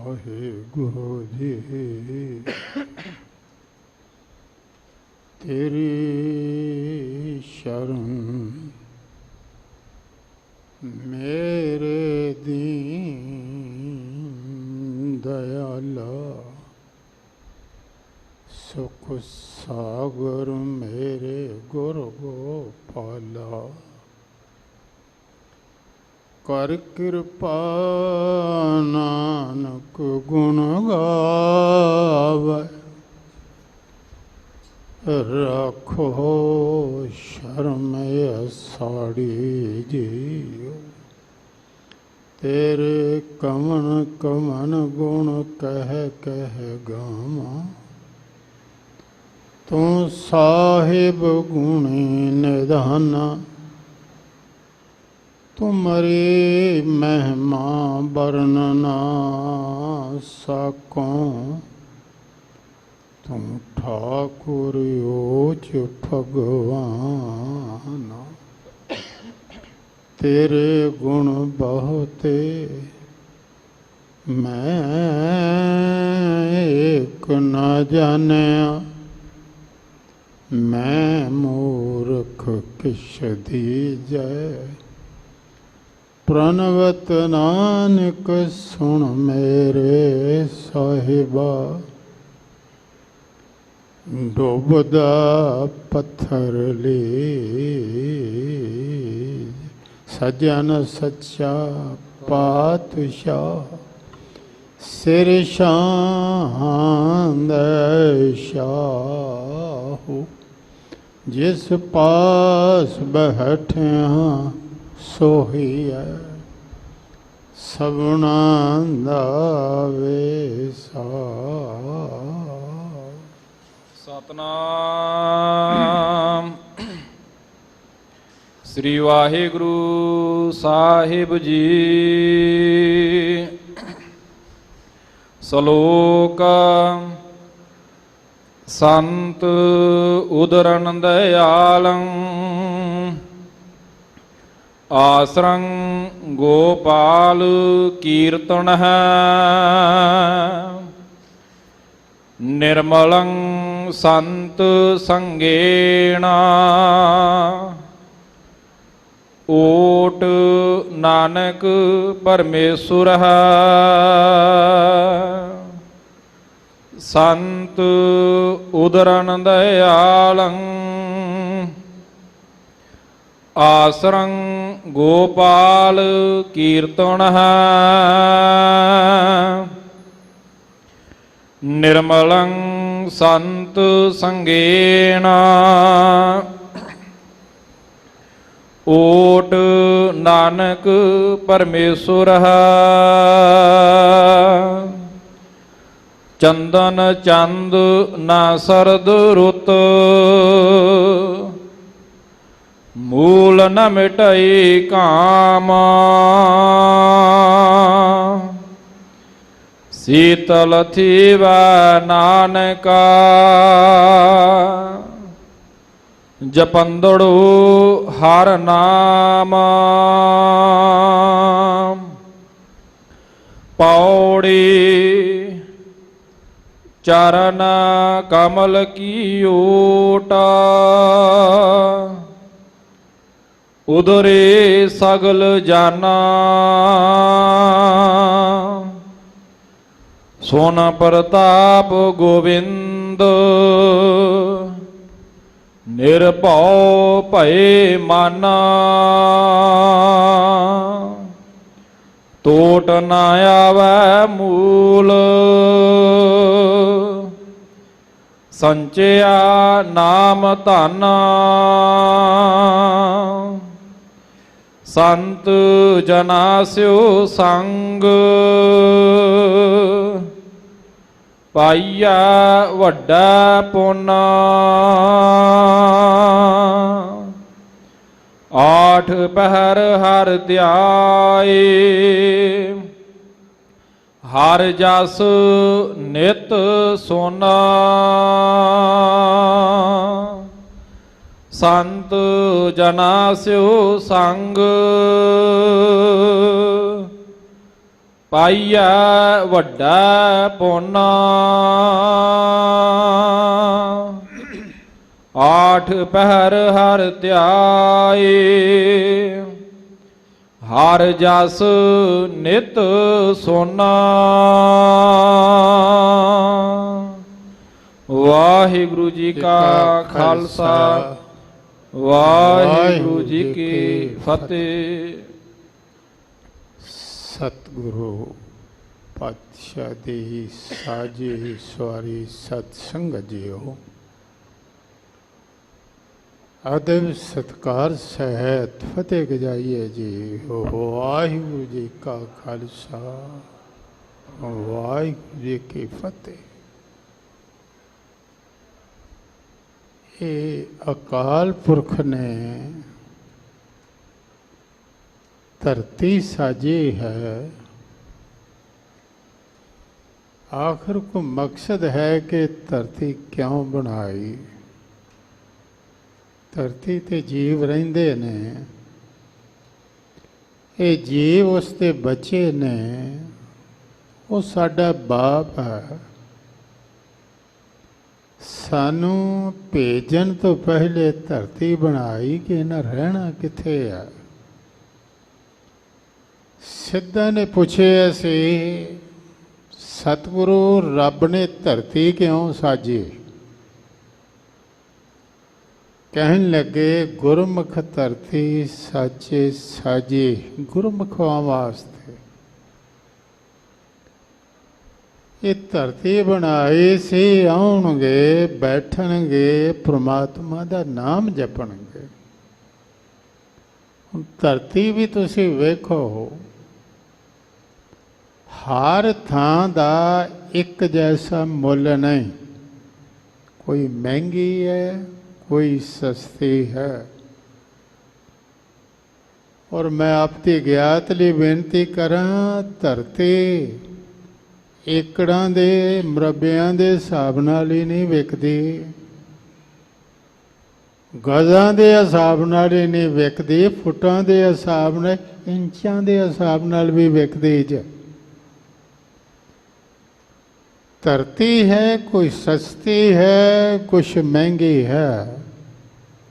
ਵਾਹਿਗੁਰੂ ਜੀ ਤੇਰੀ ਸ਼ਰਨ ਮੇਰੇ ਦੀਨ ਦਇਆਲਾ ਸੁਖ ਸਾਗਰ ਮੇਰੇ ਗੁਰ ਗੋਪਾਲਾ ਕਰ ਕਿਰਪਾ ਨਾਨਕ ਗੁਣ ਗਾਵੇ ਰੱਖੋ ਸ਼ਰਮ ਅਸਾੜੀ ਜੀਓ ਤੇਰੇ ਕਮਨ ਕਮਨ ਗੁਣ ਕਹਿ ਕਹਿ ਗਾਵਾਂ ਤੂੰ ਸਾਹਿਬ ਗੁਣੀ ਨਿਧਾਨਾ ਤੁਮਰੀ ਮਹਿਮਾ ਬਰਨਨਾ ਸਕੋਂ ਤੂੰ ਠਾਕੁਰ ਓਚ ਭਗਵਾਨ ਤੇਰੇ ਗੁਣ ਬਹੁਤੇ ਮੈਂ ਏਕ ਨਾ ਜਾਣਿਆ ਮੈਂ ਮੂਰਖ ਕਿਛ ਦੀਜੈ ਪ੍ਰਣਵਤ ਨਾਨਕ ਸੁਣ ਮੇਰੇ ਸਾਹਿਬਾ ਡੁੱਬਦਾ ਪੱਥਰ ਲੇ ਸਜਣ ਸੱਚਾ ਪਾਤਸ਼ਾਹ ਸਿਰ ਸ਼ਾਂਦ ਸ਼ਾਹੂ ਜਿਸ ਪਾਸ ਬੈਠਿਆ ਸੋਹੀਐ ਸਭਨਾਂ ਦਾ ਵੇਸਾ ਸਤਨਾਮ ਸ੍ਰੀ ਵਾਹਿਗੁਰੂ ਸਾਹਿਬ ਜੀ। ਸ਼ਲੋਕ ਸੰਤ ਉਦਰਨ ਦਇਆਲੰ ਆਸਰੰ ਗੋਪਾਲ ਕੀਰਤਨ ਹੈ ਨਿਰਮਲੰ ਸੰਤ ਸੰਗੇਣਾ ਓਟ ਨਾਨਕ ਪਰਮੇਸ਼ੁਰ ਹੈ ਸੰਤ ਉਦਰਨ ਦਇਆਲੰ ਆਸਰੰ ਗੋਪਾਲ ਕੀਰਤਨ ਹੈ ਨਿਰਮਲੰ ਸੰਤ ਸੰਗੇਣਾ ਓਟ ਨਾਨਕ ਪਰਮੇਸ਼ੁਰ ਹੈ ਚੰਦਨ ਚੰਦ ਨਾ ਸਰਦ ਰੁੱਤ ਮੂਲ ਨ ਮਿਟਈ ਕਾਮ ਸੀਤਲ ਥੀਵੈ ਨਾਨਕਾ ਜਪੰਦੜੂ ਹਰ ਨਾਮ ਪੌੜੀ ਚਰਨ ਕਮਲ ਕੀ ਓਟਾ ਉਦਰੇ ਸਗਲ ਜਾਨਾ ਸੋਨ ਪ੍ਰਤਾਪ ਗੋਵਿੰਦ ਨਿਰਭਉ ਭਏ ਮਾਨਾ ਟੋਟ ਨਾ ਆਵੈ ਮੂਲ ਸੰਚਿਆ ਨਾਮ ਧਨ ਸੰਤ ਜਨਾ ਸਿਓ ਸੰਗ ਪਾਈਆ ਵੱਡਾ ਪੁੰਨ ਆਠ ਪਹਿਰ ਹਰ ਧਿਆਏ ਹਰ ਜਸ ਨਿਤ ਸੋਨਾ ਸੰਤ ਜਨਾ ਸਿਓ ਸੰਗ ਪਾਈਐ ਵੱਡਾ ਪੁੰਨ ਆਠ ਪਹਿਰ ਹਰ ਧਿਆਏ ਹਰ ਜਸ ਨਿਤ ਸੋਨਾ ਵਾਹਿਗੁਰੂ ਜੀ ਕਾ ਖਾਲਸਾ ਵਾਹਿਗੁਰੂ ਜੀ ਕੀ ਫਤਿਹ। ਸਤਿਗੁਰੂ ਪਾਤਸ਼ਾਹ ਦੀ ਸਾਜੀ ਸਵਾਰੀ ਸਤ ਸੰਗਤ ਜੀਓ, ਅਦਬ ਸਤਕਾਰ ਸਹਿਤ ਫਤਿਹ ਗਜਾਈਏ ਜੀ। ਵਾਹਿਗੁਰੂ ਜੀ ਕਾ ਖਾਲਸਾ ਵਾਹਿਗੁਰੂ ਜੀ ਕੀ ਫਤਿਹ। ਇਹ ਅਕਾਲ ਪੁਰਖ ਨੇ ਧਰਤੀ ਸਾਜੀ ਹੈ। ਆਖਰ ਕੋ ਮਕਸਦ ਹੈ ਕਿ ਧਰਤੀ ਕਿਉਂ ਬਣਾਈ। ਧਰਤੀ ਤੇ ਜੀਵ ਰਹਿੰਦੇ ਨੇ, ਇਹ ਜੀਵ ਉਸ ਦੇ ਬੱਚੇ ਨੇ, ਉਹ ਸਾਡਾ ਬਾਪ ਹੈ। ਸਾਨੂੰ ਭੇਜਣ ਤੋਂ ਪਹਿਲੇ ਧਰਤੀ ਬਣਾਈ ਕਿ ਇਹਨਾਂ ਰਹਿਣਾ ਕਿੱਥੇ ਹੈ। ਸਿੱਧਾ ਨੇ ਪੁੱਛਿਆ ਸੀ, ਸਤਿਗੁਰੂ ਰੱਬ ਨੇ ਧਰਤੀ ਕਿਉਂ ਸਾਜੀ। ਕਹਿਣ ਲੱਗੇ ਗੁਰਮੁਖ ਧਰਤੀ ਸਾਚੇ ਸਾਜੀ, ਗੁਰਮੁਖਾਂ ਵਾਸਤੇ ਇਹ ਧਰਤੀ ਬਣਾਈ ਸੀ। ਆਉਣਗੇ, ਬੈਠਣਗੇ, ਪ੍ਰਮਾਤਮਾ ਦਾ ਨਾਮ ਜਪਣਗੇ। ਹੁਣ ਧਰਤੀ ਵੀ ਤੁਸੀਂ ਵੇਖੋ, ਹਰ ਥਾਂ ਦਾ ਇੱਕ ਜੈਸਾ ਮੁੱਲ ਨਹੀਂ। ਕੋਈ ਮਹਿੰਗੀ ਹੈ, ਕੋਈ ਸਸਤੀ ਹੈ। ਔਰ ਮੈਂ ਆਪਦੀ ਗਿਆਤ ਲਈ ਬੇਨਤੀ ਕਰਾਂ, ਧਰਤੀ ਏਕੜਾਂ ਦੇ ਮਰਬਿਆਂ ਦੇ ਹਿਸਾਬ ਨਾਲ ਹੀ ਨਹੀਂ ਵਿਕਦੀ, ਗਜ਼ਾਂ ਦੇ ਹਿਸਾਬ ਨਾਲ ਹੀ ਨਹੀਂ ਵਿਕਦੀ, ਫੁੱਟਾਂ ਦੇ ਹਿਸਾਬ ਨਾਲ, ਇੰਚਾਂ ਦੇ ਹਿਸਾਬ ਨਾਲ ਵੀ ਵਿਕਦੀ ਜੀ। ਧਰਤੀ ਹੈ, ਕੋਈ ਸਸਤੀ ਹੈ, ਕੁਛ ਮਹਿੰਗੀ ਹੈ,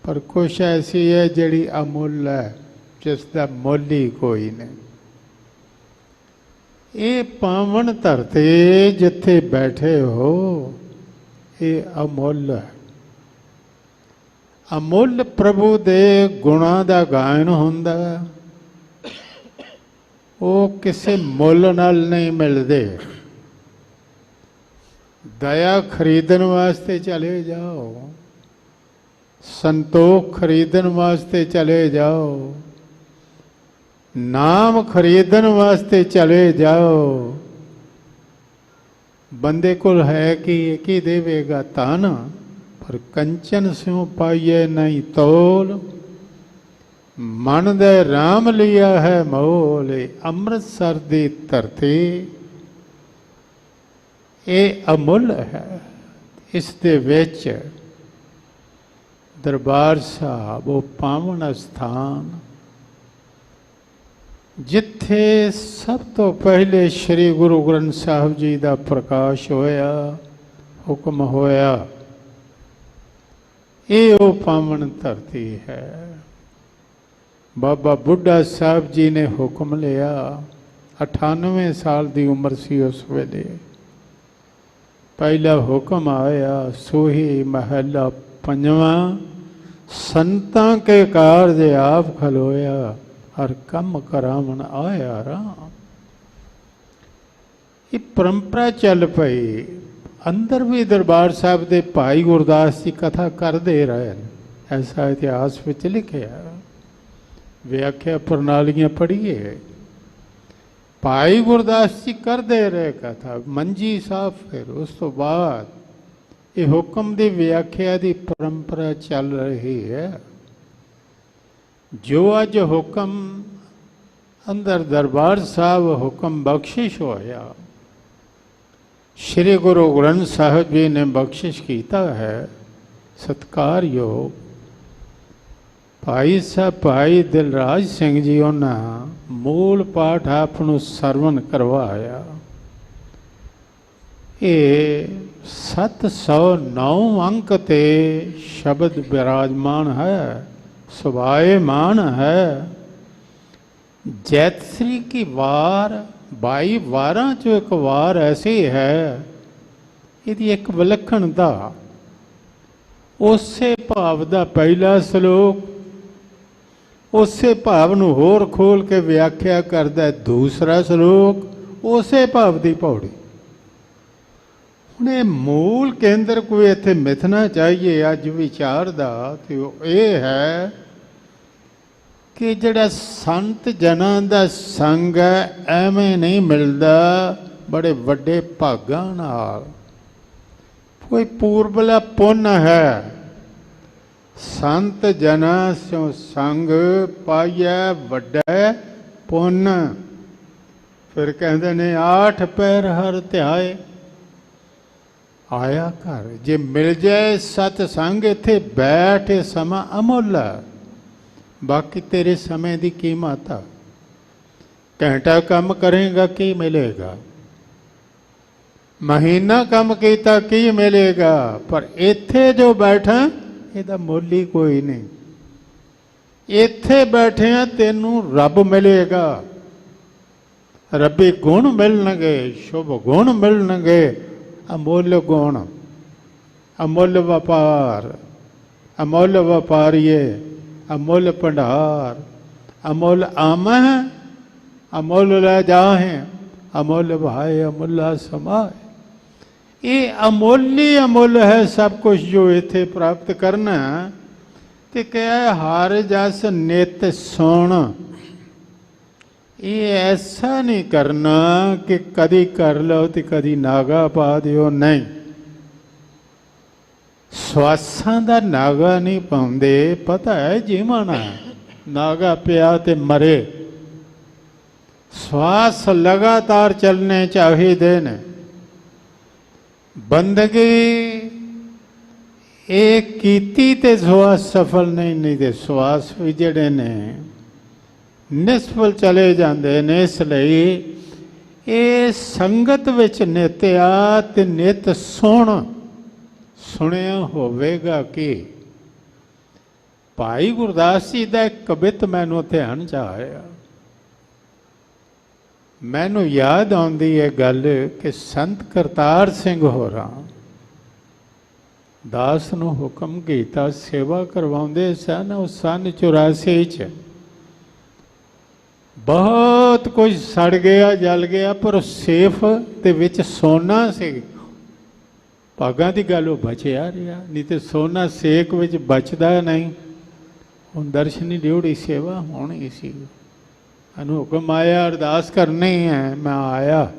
ਪਰ ਕੁਛ ਐਸੀ ਹੈ ਜਿਹੜੀ ਅਮੁੱਲ ਹੈ, ਜਿਸ ਦਾ ਮੁੱਲ ਹੀ ਕੋਈ ਨਹੀਂ। ਇਹ ਪਾਵਨ ਧਰਤੀ ਜਿੱਥੇ ਬੈਠੇ ਹੋ, ਇਹ ਅਮੁੱਲ ਹੈ। ਅਮੁੱਲ ਪ੍ਰਭੂ ਦੇ ਗੁਣਾਂ ਦਾ ਗਾਇਨ ਹੁੰਦਾ, ਉਹ ਕਿਸੇ ਮੁੱਲ ਨਾਲ ਨਹੀਂ ਮਿਲਦੇ। ਦਇਆ ਖਰੀਦਣ ਵਾਸਤੇ ਚਲੇ ਜਾਓ, ਸੰਤੋਖ ਖਰੀਦਣ ਵਾਸਤੇ ਚਲੇ ਜਾਓ, ਨਾਮ ਖਰੀਦਣ ਵਾਸਤੇ ਚਲੇ ਜਾਓ। ਬੰਦੇ ਕੋਲ ਹੈ ਕਿ ਕੀ ਦੇਵੇਗਾ ਤਾਨ, ਪਰ ਕੰਚਨ ਸਿਉ ਪਾਈਏ ਨਹੀਂ ਤੋਲ। ਮਨ ਦੇ ਰਾਮ ਲਿਆ ਹੈ ਮੋਲ। ਅੰਮ੍ਰਿਤਸਰ ਦੀ ਧਰਤੀ ਇਹ ਅਮੁੱਲ ਹੈ। ਇਸ ਦੇ ਵਿੱਚ ਦਰਬਾਰ ਸਾਹਿਬ ਉਹ ਪਾਵਨ ਸਥਾਨ, ਜਿੱਥੇ ਸਭ ਤੋਂ ਪਹਿਲੇ ਸ੍ਰੀ ਗੁਰੂ ਗ੍ਰੰਥ ਸਾਹਿਬ ਜੀ ਦਾ ਪ੍ਰਕਾਸ਼ ਹੋਇਆ, ਹੁਕਮ ਹੋਇਆ, ਇਹ ਉਹ ਪਾਵਨ ਧਰਤੀ ਹੈ। ਬਾਬਾ ਬੁੱਢਾ ਸਾਹਿਬ ਜੀ ਨੇ ਹੁਕਮ ਲਿਆ, 98 ਸਾਲ ਦੀ ਉਮਰ ਸੀ ਉਸ ਵੇਲੇ। ਪਹਿਲਾ ਹੁਕਮ ਆਇਆ, ਸੋਹੀ ਮਹੱਲਾ ਪੰਜਵਾਂ, ਸੰਤਾਂ ਕੇ ਕਾਰਜ ਆਪ ਖਲੋਇਆ, ਹਰ ਕੰਮ ਕਰਾਵਣ ਆਇਆ ਰਾਮ। ਇਹ ਪਰੰਪਰਾ ਚੱਲ ਪਈ। ਅੰਦਰ ਵੀ ਦਰਬਾਰ ਸਾਹਿਬ ਦੇ ਭਾਈ ਗੁਰਦਾਸ ਦੀ ਕਥਾ ਕਰਦੇ ਰਹੇ, ਐਸਾ ਇਤਿਹਾਸ ਵਿੱਚ ਲਿਖਿਆ। ਵਿਆਖਿਆ ਪ੍ਰਣਾਲੀਆਂ ਪੜ੍ਹੀਏ, ਭਾਈ ਗੁਰਦਾਸ ਜੀ ਕਰਦੇ ਰਹੇ ਕਥਾ। ਮੰਜੀ ਸਾਹਿਬ ਫਿਰ ਉਸ ਤੋਂ ਬਾਅਦ ਇਹ ਹੁਕਮ ਦੀ ਵਿਆਖਿਆ ਦੀ ਪਰੰਪਰਾ ਚੱਲ ਰਹੀ ਹੈ। ਜੋ ਅੱਜ ਹੁਕਮ ਅੰਦਰ ਦਰਬਾਰ ਸਾਹਿਬ ਹੁਕਮ ਬਖਸ਼ਿਸ਼ ਹੋਇਆ, ਸ਼੍ਰੀ ਗੁਰੂ ਗ੍ਰੰਥ ਸਾਹਿਬ ਜੀ ਨੇ ਬਖਸ਼ਿਸ਼ ਕੀਤਾ ਹੈ, ਸਤਿਕਾਰਯੋਗ। ਭਾਈ ਸਾਹਿਬ ਭਾਈ ਦਿਲਰਾਜ ਸਿੰਘ ਜੀ ਉਹਨਾਂ ਮੂਲ ਪਾਠ ਆਪ ਨੂੰ ਸਰਵਨ ਕਰਵਾਇਆ। ਇਹ 709 ਅੰਕ ਤੇ ਸ਼ਬਦ ਬਿਰਾਜਮਾਨ ਹੈ, ਸੁਭਾਏਮਾਨ ਹੈ। ਜੈਤਸਰੀ ਕੀ ਵਾਰ 22 ਵਾਰਾਂ ਚੋਂ ਇੱਕ ਵਾਰ ਐਸੀ ਹੈ, ਇਹਦੀ ਇੱਕ ਵਿਲੱਖਣਤਾ। ਉਸੇ ਭਾਵ ਦਾ ਪਹਿਲਾ ਸ਼ਲੋਕ ਉਸੇ ਭਾਵ ਨੂੰ ਹੋਰ ਖੋਲ ਕੇ ਵਿਆਖਿਆ ਕਰਦਾ ਦੂਸਰਾ ਸ਼ਲੋਕ, ਉਸੇ ਭਾਵ ਦੀ ਪੌੜੀ। ਹੁਣ ਇਹ ਮੂਲ ਕੇਂਦਰ ਕੋਈ ਇੱਥੇ ਮਿਥਣਾ ਚਾਹੀਏ ਅੱਜ ਵਿਚਾਰ ਦਾ, ਤੇ ਉਹ ਇਹ ਹੈ ਕਿ ਜਿਹੜਾ ਸੰਤ ਜਨਾਂ ਦਾ ਸੰਗ ਹੈ ਐਵੇਂ ਨਹੀਂ ਮਿਲਦਾ, ਬੜੇ ਵੱਡੇ ਭਾਗਾਂ ਨਾਲ। ਕੋਈ ਪੂਰਬਲਾ ਪੁੰਨ ਹੈ। ਸੰਤ ਜਨਾਂ ਸਿਉ ਸੰਗ ਪਾਈਐ ਵੱਡਾ ਪੁੰਨ। ਫਿਰ ਕਹਿੰਦੇ ਨੇ 8 ਪਹਿਰ ਹਰ ਧਿਆਏ। ਆਇਆ ਘਰ ਜੇ ਮਿਲ ਜਾਏ ਸਤ ਸੰਗ, ਇੱਥੇ ਬੈਠ ਸਮਾਂ ਅਮੁੱਲ ਹੈ। ਬਾਕੀ ਤੇਰੇ ਸਮੇਂ ਦੀ ਕੀਮਤ ਆ। ਘੰਟਾ ਕੰਮ ਕਰੇਗਾ ਕੀ ਮਿਲੇਗਾ, ਮਹੀਨਾ ਕੰਮ ਕੀਤਾ ਕੀ ਮਿਲੇਗਾ, ਪਰ ਇੱਥੇ ਜੋ ਬੈਠਾ ਇਹਦਾ ਮੁੱਲ ਹੀ ਕੋਈ ਨਹੀਂ। ਇੱਥੇ ਬੈਠਿਆ ਤੈਨੂੰ ਰੱਬ ਮਿਲੇਗਾ, ਰੱਬੀ ਗੁਣ ਮਿਲਣਗੇ, ਸ਼ੁਭ ਗੁਣ ਮਿਲਣਗੇ, ਅਮੁੱਲ ਗੁਣ, ਅਮੁੱਲ ਵਪਾਰ, ਅਮੁੱਲ ਵਪਾਰੀਏ, ਅਮੁੱਲ ਭੰਡਾਰ, ਅਮੁੱਲ ਆਮਹ, ਅਮੁੱਲ ਲੈ ਜਾਹੇ, ਅਮੁੱਲ ਭਾਏ, ਅਮੁੱਲਾ ਸਮਾਏ। ਇਹ ਅਮੁੱਲ ਹੀ ਅਮੁੱਲ ਹੈ ਸਭ ਕੁਝ ਜੋ ਇੱਥੇ ਪ੍ਰਾਪਤ ਕਰਨਾ। ਤੇ ਕਹੇ ਹਰ ਜਸ ਨਿਤ ਸੁਣ। ਇਹ ਐਸਾ ਨਹੀਂ ਕਰਨਾ ਕਿ ਕਦੀ ਕਰ ਲਓ ਤੇ ਕਦੀ ਨਾਗਾ ਪਾ ਦਿਓ, ਨਹੀਂ। ਸਵਾਸਾਂ ਦਾ ਨਾਗਾ ਨਹੀਂ ਪਾਉਂਦੇ, ਪਤਾ ਹੈ ਜੀਵਨ ਨਾਗਾ ਪਿਆ ਤੇ ਮਰੇ। ਸਵਾਸ ਲਗਾਤਾਰ ਚੱਲਣੇ ਚਾਹੀਦੇ ਨੇ। ਬੰਦਗੀ ਇਹ ਕੀਤੀ ਤੇ ਸਵਾਸ ਸਫਲ ਨਹੀਂ ਤੇ ਸਵਾਸ ਵੀ ਜਿਹੜੇ ਨੇ ਨਿਸਫਲ ਚਲੇ ਜਾਂਦੇ ਨੇ। ਇਸ ਲਈ ਇਹ ਸੰਗਤ ਵਿੱਚ ਨਿਤਿਆ ਤੇ ਨਿਤ ਸੁਣ। ਸੁਣਿਆ ਹੋਵੇਗਾ ਕਿ ਭਾਈ ਗੁਰਦਾਸ ਜੀ ਦਾ ਇੱਕ ਕਵਿਤ ਮੈਨੂੰ ਧਿਆਨ 'ਚ ਆਇਆ। ਮੈਨੂੰ ਯਾਦ ਆਉਂਦੀ ਹੈ ਗੱਲ ਕਿ ਸੰਤ ਕਰਤਾਰ ਸਿੰਘ ਹੋਰਾਂ ਦਾਸ ਨੂੰ ਹੁਕਮ ਕੀਤਾ, ਸੇਵਾ ਕਰਵਾਉਂਦੇ ਸਨ। ਉਹ ਸਨ 84 'ਚ ਬਹੁਤ ਕੁਝ ਸੜ ਗਿਆ, ਜਲ ਗਿਆ, ਪਰ ਸੇਫ ਦੇ ਵਿੱਚ ਸੋਨਾ ਸੀ। ਭਾਗਾਂ ਦੀ ਗੱਲ ਉਹ ਬਚਿਆ ਰਿਹਾ, ਨਹੀਂ ਤੇ ਸੋਨਾ ਸੇਕ ਵਿੱਚ ਬਚਦਾ ਨਹੀਂ। ਹੁਣ ਦਰਸ਼ਨੀ ਡਿਊਟੀ ਸੇਵਾ ਹੋਣੀ ਸੀ। ਸਾਨੂੰ ਹੁਕਮ ਆਇਆ ਅਰਦਾਸ ਕਰਨੀ ਹੈ, ਮੈਂ ਆਇਆ।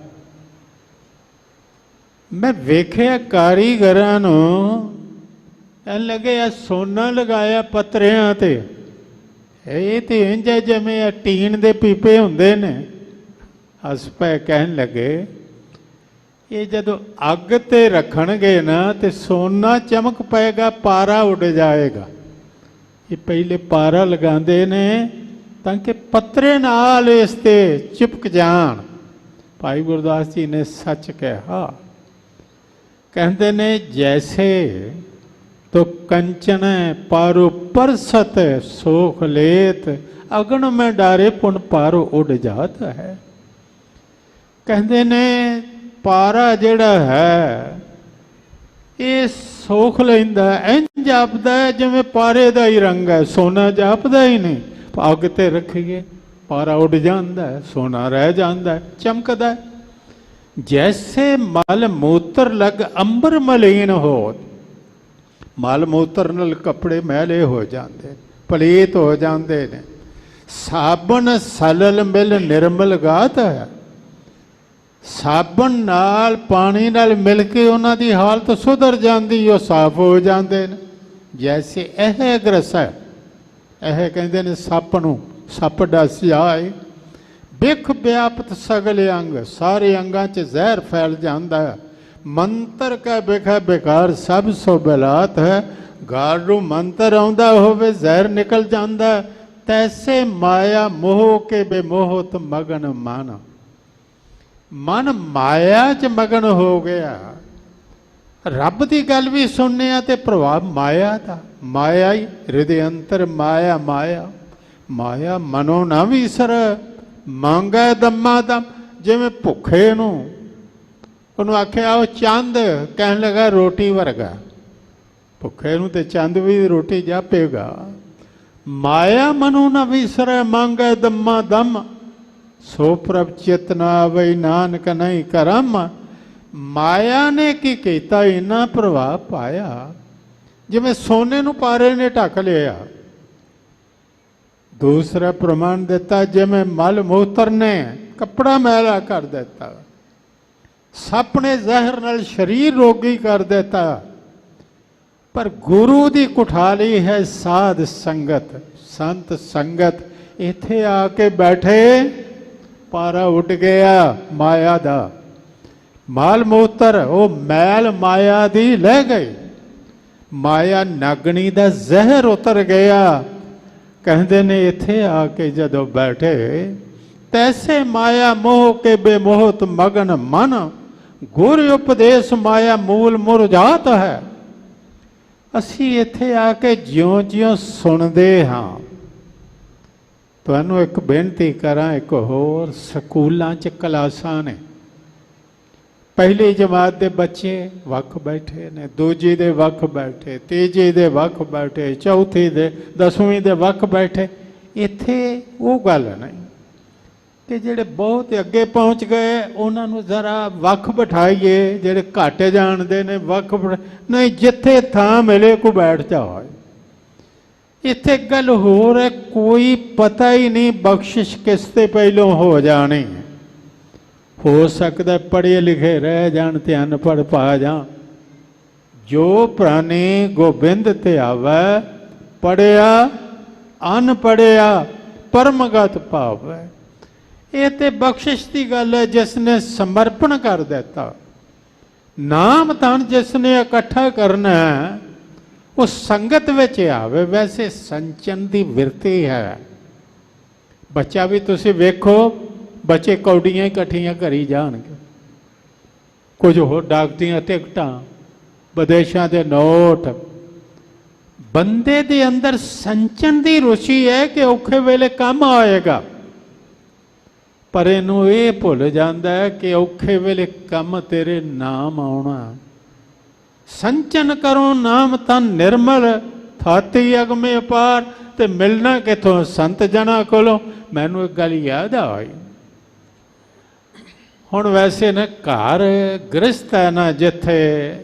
ਮੈਂ ਵੇਖਿਆ ਕਾਰੀਗਰਾਂ ਨੂੰ ਐਂ ਲੱਗੇ ਆ ਸੋਨਾ ਲਗਾਇਆ ਪੱਤਰਿਆਂ ਤੇ। ਇਹ ਤੇ ਇੰਝ ਜਿਵੇਂ ਟੀਨ ਦੇ ਪੀਪੇ ਹੁੰਦੇ ਨੇ। ਹੱਸ ਪਏ, ਕਹਿਣ ਲੱਗੇ ਇਹ ਜਦੋਂ ਅੱਗ ਤੇ ਰੱਖਣਗੇ ਨਾ ਤੇ ਸੋਨਾ ਚਮਕ ਪਏਗਾ, ਪਾਰਾ ਉੱਡ ਜਾਏਗਾ। ਇਹ ਪਹਿਲੇ ਪਾਰਾ ਲਗਾਉਂਦੇ ਨੇ ਤਾਂ ਕਿ ਪੱਤਰੇ ਨਾਲ ਇਸ ਤੇ ਚਿਪਕ ਜਾਣ। ਭਾਈ ਗੁਰਦਾਸ ਜੀ ਨੇ ਸੱਚ ਕਿਹਾ। ਕਹਿੰਦੇ ਨੇ ਜੈਸੇ ਤੋ ਕੰਚਨ ਪਾਰੋ ਪਰਸਤ ਸੋਖ ਲੇਤ, ਅਗਨ ਮੈਂ ਡਾਰੇ ਪੁਨ ਪਾਰੋ ਉੱਡ ਜਾਤ ਹੈ। ਕਹਿੰਦੇ ਨੇ ਪਾਰਾ ਜਿਹੜਾ ਹੈ ਇਹ ਸੋਖ ਲੈਂਦਾ, ਇੰਝ ਜਾਪਦਾ ਜਿਵੇਂ ਪਾਰੇ ਦਾ ਹੀ ਰੰਗ ਹੈ, ਸੋਨਾ ਜਾਪਦਾ ਹੀ ਨਹੀਂ। ਅੱਗ ਤੇ ਰੱਖੀਏ ਪਾਰਾ ਉੱਡ ਜਾਂਦਾ, ਸੋਨਾ ਰਹਿ ਜਾਂਦਾ, ਚਮਕਦਾ। ਜੈਸੇ ਮਲ ਮੂਤਰ ਲਗ ਅੰਬਰ ਮਲੀਨ ਹੋ। ਮਲ ਮੂਤਰ ਨਾਲ ਕੱਪੜੇ ਮੈਲੇ ਹੋ ਜਾਂਦੇ, ਪਲੀਤ ਹੋ ਜਾਂਦੇ ਨੇ। ਸਾਬਣ ਸਲਲ ਮਿਲ ਨਿਰਮਲ ਗਾਤ ਹੈ। ਸਾਬਣ ਨਾਲ ਪਾਣੀ ਨਾਲ ਮਿਲ ਕੇ ਉਹਨਾਂ ਦੀ ਹਾਲਤ ਸੁਧਰ ਜਾਂਦੀ, ਉਹ ਸਾਫ਼ ਹੋ ਜਾਂਦੇ ਨੇ। ਜੈਸੇ ਇਹ ਗ੍ਰਸਾ, ਇਹ ਕਹਿੰਦੇ ਨੇ ਸੱਪ ਨੂੰ, ਸੱਪ ਡਸ ਜਾਏ। ਬਿਖ ਵਿਆਪਤ ਸਗਲ ਅੰਗ, ਸਾਰੇ ਅੰਗਾਂ 'ਚ ਜ਼ਹਿਰ ਫੈਲ ਜਾਂਦਾ, ਮੰਤਰ ਕਾ ਬਿਖਾ ਬੇਕਾਰ ਸਭ ਸੋ ਬਲਾਤ ਹੈ। ਗਾਲ ਨੂੰ ਮੰਤਰ ਆਉਂਦਾ ਹੋਵੇ ਜ਼ਹਿਰ ਨਿਕਲ ਜਾਂਦਾ। ਤੈਸੇ ਮਾਇਆ ਮੋਹ ਕੇ ਬੇਮੋਹਤ ਮਗਨ ਮਨ। ਮਨ ਮਾਇਆ 'ਚ ਮਗਨ ਹੋ ਗਿਆ। ਰੱਬ ਦੀ ਗੱਲ ਵੀ ਸੁਣਨੇ ਆ ਤੇ ਪ੍ਰਭਾਵ ਮਾਇਆ ਦਾ। ਮਾਇਆ ਹੀ ਹਿਰਦੇ ਅੰਤਰ ਮਾਇਆ ਮਾਇਆ ਮਾਇਆ ਮਨੋਂ ਨਾ ਵਿਸਰ ਮੰਗੈ ਦਮਾ ਦਮ। ਜਿਵੇਂ ਭੁੱਖੇ ਨੂੰ ਉਹਨੂੰ ਆਖਿਆ ਉਹ ਚੰਦ ਕਹਿਣ ਲੱਗਾ ਰੋਟੀ ਵਰਗਾ। ਭੁੱਖੇ ਨੂੰ ਤੇ ਚੰਦ ਵੀ ਰੋਟੀ ਜਾਪੇਗਾ। ਮਾਇਆ ਮਨੋਂ ਨਾ ਵਿਸਰੈ ਮੰਗੈ ਦਮਾ ਦਮ। ਸੋ ਪ੍ਰਭ ਚੇਤਨਾ ਵਈ ਨਾਨਕ ਨਹੀਂ ਕਰਮ। ਮਾਇਆ ਨੇ ਕੀ ਕੀਤਾ ਇੰਨਾ ਪ੍ਰਭਾਵ ਪਾਇਆ। ਜਿਵੇਂ ਸੋਨੇ ਨੂੰ ਪਾਰੇ ਨੇ ਢੱਕ ਲਿਆ। ਦੂਸਰਾ ਪ੍ਰਮਾਣ ਦਿੱਤਾ ਜਿਵੇਂ ਮਲ ਮੂਤਰ ਨੇ ਕੱਪੜਾ ਮੈਲਾ ਕਰ ਦਿੱਤਾ। ਸੱਪ ਨੇ ਜ਼ਹਿਰ ਨਾਲ ਸਰੀਰ ਰੋਗੀ ਕਰ ਦਿੱਤਾ। ਪਰ ਗੁਰੂ ਦੀ ਕੁਠਾਲੀ ਹੈ ਸਾਧ ਸੰਗਤ ਸੰਤ ਸੰਗਤ। ਇੱਥੇ ਆ ਕੇ ਬੈਠੇ ਪਾਰਾ ਉੱਡ ਗਿਆ ਮਾਇਆ ਦਾ। ਮਾਲ ਮੂਤਰ ਉਹ ਮੈਲ ਮਾਇਆ ਦੀ ਲੈ ਗਈ। ਮਾਇਆ ਨਾਗਣੀ ਦਾ ਜ਼ਹਿਰ ਉਤਰ ਗਿਆ। ਕਹਿੰਦੇ ਨੇ ਇੱਥੇ ਆ ਕੇ ਜਦੋਂ ਬੈਠੇ ਤੈਸੇ ਮਾਇਆ ਮੋਹ ਕੇ ਬੇਮੋਹਤ ਮਗਨ ਮਨ। ਗੁਰ ਉਪਦੇਸ਼ ਮਾਇਆ ਮੂਲ ਮੁਰਝਾਤ ਹੈ। ਅਸੀਂ ਇੱਥੇ ਆ ਕੇ ਜਿਉਂ-ਜਿਉਂ ਸੁਣਦੇ ਹਾਂ। ਤੁਹਾਨੂੰ ਇੱਕ ਬੇਨਤੀ ਕਰਾਂ, ਇੱਕ ਹੋਰ ਸਕੂਲਾਂ 'ਚ ਕਲਾਸਾਂ ਨੇ। ਪਹਿਲੀ ਜਮਾਤ ਦੇ ਬੱਚੇ ਵੱਖ ਬੈਠੇ ਨੇ, ਦੂਜੀ ਦੇ ਵੱਖ ਬੈਠੇ, ਤੀਜੀ ਦੇ ਵੱਖ ਬੈਠੇ, ਚੌਥੀ ਦੇ 10ਵੀਂ ਦੇ ਵੱਖ ਬੈਠੇ। ਇੱਥੇ ਉਹ ਗੱਲ ਨਹੀਂ ਕਿ ਜਿਹੜੇ ਬਹੁਤ ਅੱਗੇ ਪਹੁੰਚ ਗਏ ਉਹਨਾਂ ਨੂੰ ਜ਼ਰਾ ਵੱਖ ਬਿਠਾਈਏ। ਜਿਹੜੇ ਘੱਟ ਜਾਣਦੇ ਨੇ ਵੱਖ ਨਹੀਂ, ਜਿੱਥੇ ਥਾਂ ਮਿਲੇ ਕੋ ਬੈਠ ਜਾਓ। ਇੱਥੇ ਗੱਲ ਹੋਰ ਹੈ, ਕੋਈ ਪਤਾ ਹੀ ਨਹੀਂ ਬਖਸ਼ਿਸ਼ ਕਿਸ ਤੇ ਪਹਿਲੋਂ ਹੋ ਜਾਣੀ। ਹੋ ਸਕਦਾ ਪੜ੍ਹੇ ਲਿਖੇ ਰਹਿ ਜਾਣ ਤੇ ਅਨਪੜ੍ਹ ਪਾ ਜਾ। ਜੋ ਪ੍ਰਾਨੀ ਗੋਬਿੰਦ ਤੇ ਆਵੈ ਪੜ੍ਹਿਆ ਅਨਪੜ੍ਹਿਆ ਪਰਮਗਤ ਭਾਵੈ। ਇਹ ਤੇ ਬਖਸ਼ਿਸ਼ ਦੀ ਗੱਲ ਹੈ। ਜਿਸ ਨੇ ਸਮਰਪਣ ਕਰ ਦਿੱਤਾ, ਨਾਮ ਧਨ ਜਿਸ ਨੇ ਇਕੱਠਾ ਕਰਨਾ ਉਹ ਸੰਗਤ ਵਿੱਚ ਆਵੇ। ਵੈਸੇ ਸੰਚਨ ਦੀ ਵਿਰਤੀ ਹੈ। ਬੱਚਾ ਵੀ ਤੁਸੀਂ ਵੇਖੋ, ਬੱਚੇ ਕੌਡੀਆਂ ਇਕੱਠੀਆਂ ਕਰੀ ਜਾਣਗੇ। ਕੁਝ ਹੋਰ ਡਾਕ ਦੀਆਂ ਟਿਕਟਾਂ, ਵਿਦੇਸ਼ਾਂ ਦੇ ਨੋਟ। ਬੰਦੇ ਦੇ ਅੰਦਰ ਸੰਚਨ ਦੀ ਰੁਚੀ ਹੈ ਕਿ ਔਖੇ ਵੇਲੇ ਕੰਮ ਆਏਗਾ। ਪਰ ਇਹਨੂੰ ਇਹ ਭੁੱਲ ਜਾਂਦਾ ਹੈ ਕਿ ਔਖੇ ਵੇਲੇ ਕੰਮ ਤੇਰੇ ਨਾਮ ਆਉਣਾ। ਸੰਚਨ ਕਰੋ ਨਾਮ ਤਨ ਨਿਰਮਲ ਥਾਤੀ ਅਗਮੇ ਅਪਾਰ। ਤੇ ਮਿਲਣਾ ਕਿੱਥੋਂ? ਸੰਤ ਜਨਾਂ ਕੋਲੋਂ। ਮੈਨੂੰ ਇੱਕ ਗੱਲ ਯਾਦ ਆਈ। ਹੁਣ ਵੈਸੇ ਨਾ ਘਰ ਗ੍ਰਸਤ ਹੈ ਨਾ, ਜਿੱਥੇ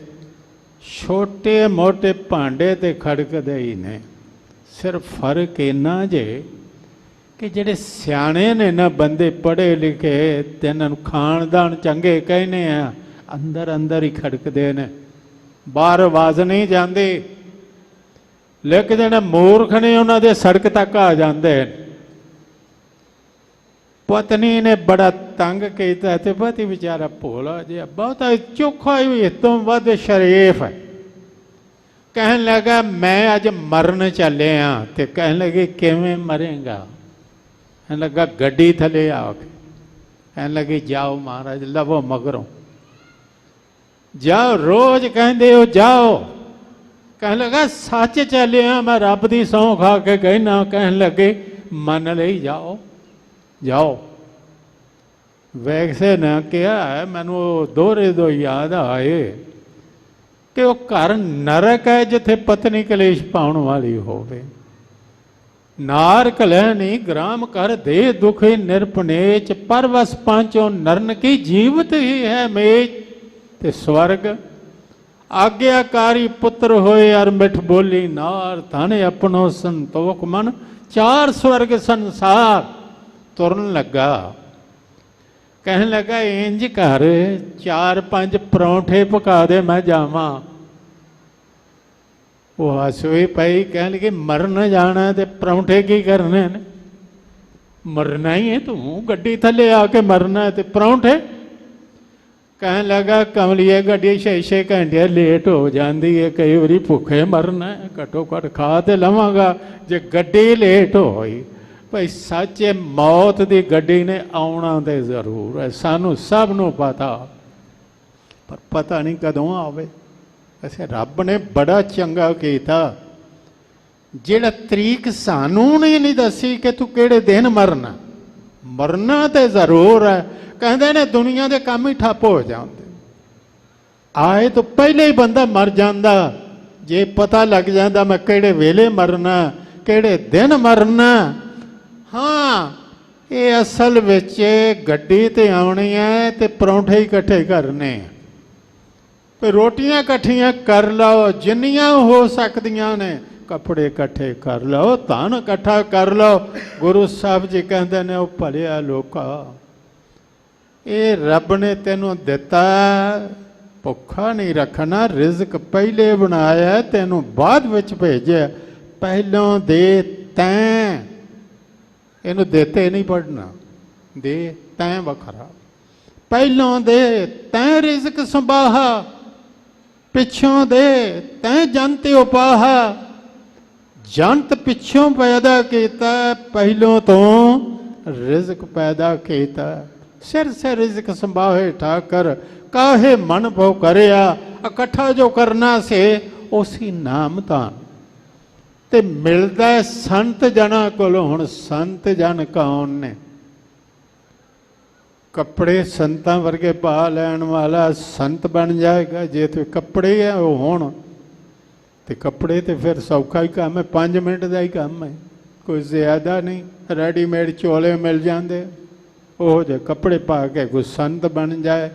ਛੋਟੇ ਮੋਟੇ ਭਾਂਡੇ ਤੇ ਖੜਕਦੇ ਹੀ ਨੇ। ਸਿਰਫ ਫਰਕ ਇੰਨਾ ਜੇ ਕਿ ਜਿਹੜੇ ਸਿਆਣੇ ਨੇ ਨਾ ਬੰਦੇ ਪੜ੍ਹੇ ਲਿਖੇ ਤੇ ਇਹਨਾਂ ਨੂੰ ਖਾਨਦਾਨ ਚੰਗੇ ਕਹਿੰਦੇ ਆ, ਅੰਦਰ ਅੰਦਰ ਹੀ ਖੜਕਦੇ ਨੇ, ਬਾਹਰ ਆਵਾਜ਼ ਨਹੀਂ ਜਾਂਦੀ। ਲੇਕਿਨ ਜਿਹੜੇ ਮੂਰਖ ਨੇ ਉਹਨਾਂ ਦੇ ਸੜਕ ਤੱਕ ਆ ਜਾਂਦੇ ਨੇ। ਪਤਨੀ ਨੇ ਬੜਾ ਤੰਗ ਕੀਤਾ ਤੇ ਪਤੀ ਵਿਚਾਰਾ ਭੋਲਾ ਜਿਹਾ, ਬਹੁਤਾ ਚੋਖਾ ਹੀ ਇਸ ਤੋਂ ਵੱਧ ਸ਼ਰੀਫ ਹੈ। ਕਹਿਣ ਲੱਗਾ ਮੈਂ ਅੱਜ ਮਰਨ ਚੱਲਿਆ। ਤੇ ਕਹਿਣ ਲੱਗੇ ਕਿਵੇਂ ਮਰੇਗਾ? ਕਹਿਣ ਲੱਗਾ ਗੱਡੀ ਥੱਲੇ ਆ ਕੇ। ਕਹਿਣ ਲੱਗੀ ਜਾਓ ਮਹਾਰਾਜ ਲਵੋ ਮਗਰੋਂ ਜਾਓ, ਰੋਜ਼ ਕਹਿੰਦੇ ਹੋ ਜਾਓ। ਕਹਿਣ ਲੱਗਾ ਸੱਚ ਚੱਲਿਆ, ਮੈਂ ਰੱਬ ਦੀ ਸਹੁੰ ਖਾ ਕੇ ਕਹਿਣਾ। ਕਹਿਣ ਲੱਗੇ ਮੰਨ ਲਈ ਜਾਓ ਜਾਓ। ਵੈਸੇ ਨਾ ਕਿਹਾ ਮੈਨੂੰ ਉਹ ਦੋਹਰੇ ਦੋ ਯਾਦ ਆਏ ਕਿ ਉਹ ਘਰ ਨਰਕ ਹੈ ਜਿੱਥੇ ਪਤਨੀ ਕਲੇਸ਼ ਪਾਉਣ ਵਾਲੀ ਹੋਵੇ। ਨਾਰ ਕਲਹਿ ਨਹੀਂ ਗ੍ਰਾਮ ਕਰ ਦੇ ਦੁਖੀ ਨਿਰਪਨੇਚ। ਪਰਵਸ ਪਾਂਚੋ ਨਰਨ ਕੀ ਜੀਵਤ ਹੀ ਹੈ ਮੇਚ। ਤੇ ਸਵਰਗ ਆਗਿਆਕਾਰੀ ਪੁੱਤਰ ਹੋਏ ਅਰ ਮਿਠ ਬੋਲੀ ਨਾਰ। ਧਨ ਆਪਣੋ ਸੰਤੋਖ ਮਨ। ਚਾਰ ਸਵਰਗ ਸੰਸਾਰ ਤੁਰਨ ਲੱਗਾ। ਕਹਿਣ ਲੱਗਾ ਇੰਜ ਕਰ 4-5 ਪਰੌਂਠੇ ਪਕਾ ਦੇ ਮੈਂ ਜਾਵਾਂ। ਉਹ ਹੱਸੀ ਪਈ। ਕਹਿਣ ਲੱਗੇ ਮਰਨ ਜਾਣਾ ਤੇ ਪਰੌਂਠੇ ਕੀ ਕਰਨੇ ਨੇ? ਮਰਨਾ ਹੀ ਹੈ ਤੂੰ, ਗੱਡੀ ਥੱਲੇ ਆ ਕੇ ਮਰਨਾ ਤੇ ਪਰੌਂਠੇ। कहन लगा कमलीए गड्डी 6-6 घंटे लेट हो जाती है, कई बारी भुखे मरना है, घट्टो घट खा तो लवांगा जे गड्डी लेट होई। भाई सच मौत की गड्डी ने आना तो जरूर है, सानू सब नू पता, पर पता नहीं कदों आवे। वैसे रब ने बड़ा चंगा किया, जिहड़ा तरीक सानू नहीं दसी कि तू किहड़े दिन मरना, मरना तो जरूर है। कहते ने दुनिया के काम ही ठप हो जाते, आए तो पहले ही बंदा मर जाता, जे पता लग जाता मैं किहड़े वेले मरना, किहड़े दिन मरना। हाँ ये असल विच गड्डी ते आउणी है ते परौंठे इकट्ठे करने, तो रोटियां इकट्ठियां कर लो जिन्नियां हो सकदियां ने, कपड़े इकट्ठे कर लो, धन इकट्ठा कर लो। गुरु साहब जी कहते ने वो भलिया लोका, ये रब ने तेनों दिता, भुखा नहीं रखना, रिजक पहले बनाया, तेनों बाद विच भेजे, पहलों दे तैं, इनू देते नहीं पढ़ना, दे तैं वखरा, पहलों दे तैं रिजक संभाहा, पिछों दे तैं जंत उपाहा। जंत पिछों पैदा किया, पहलों तो रिजक पैदा किया। सिर से रिजक संभाहे ठाकर, काहे मन भो करया, इकट्ठा जो करना से उसी नाम तान। ते मिलता है संत जना कोलों। हुण संत जन कौन ने? कपड़े संतां वर्गे पा लैण वाला संत बन जाएगा जे तो कपड़े है वो होण, ते कपड़े तो फिर सौखा ही काम है, 5 मिनट का ही काम है, कोई ज़्यादा नहीं। रेडीमेड चोले मिल जाते, वो जे कपड़े पा के कोई संत बन जाए।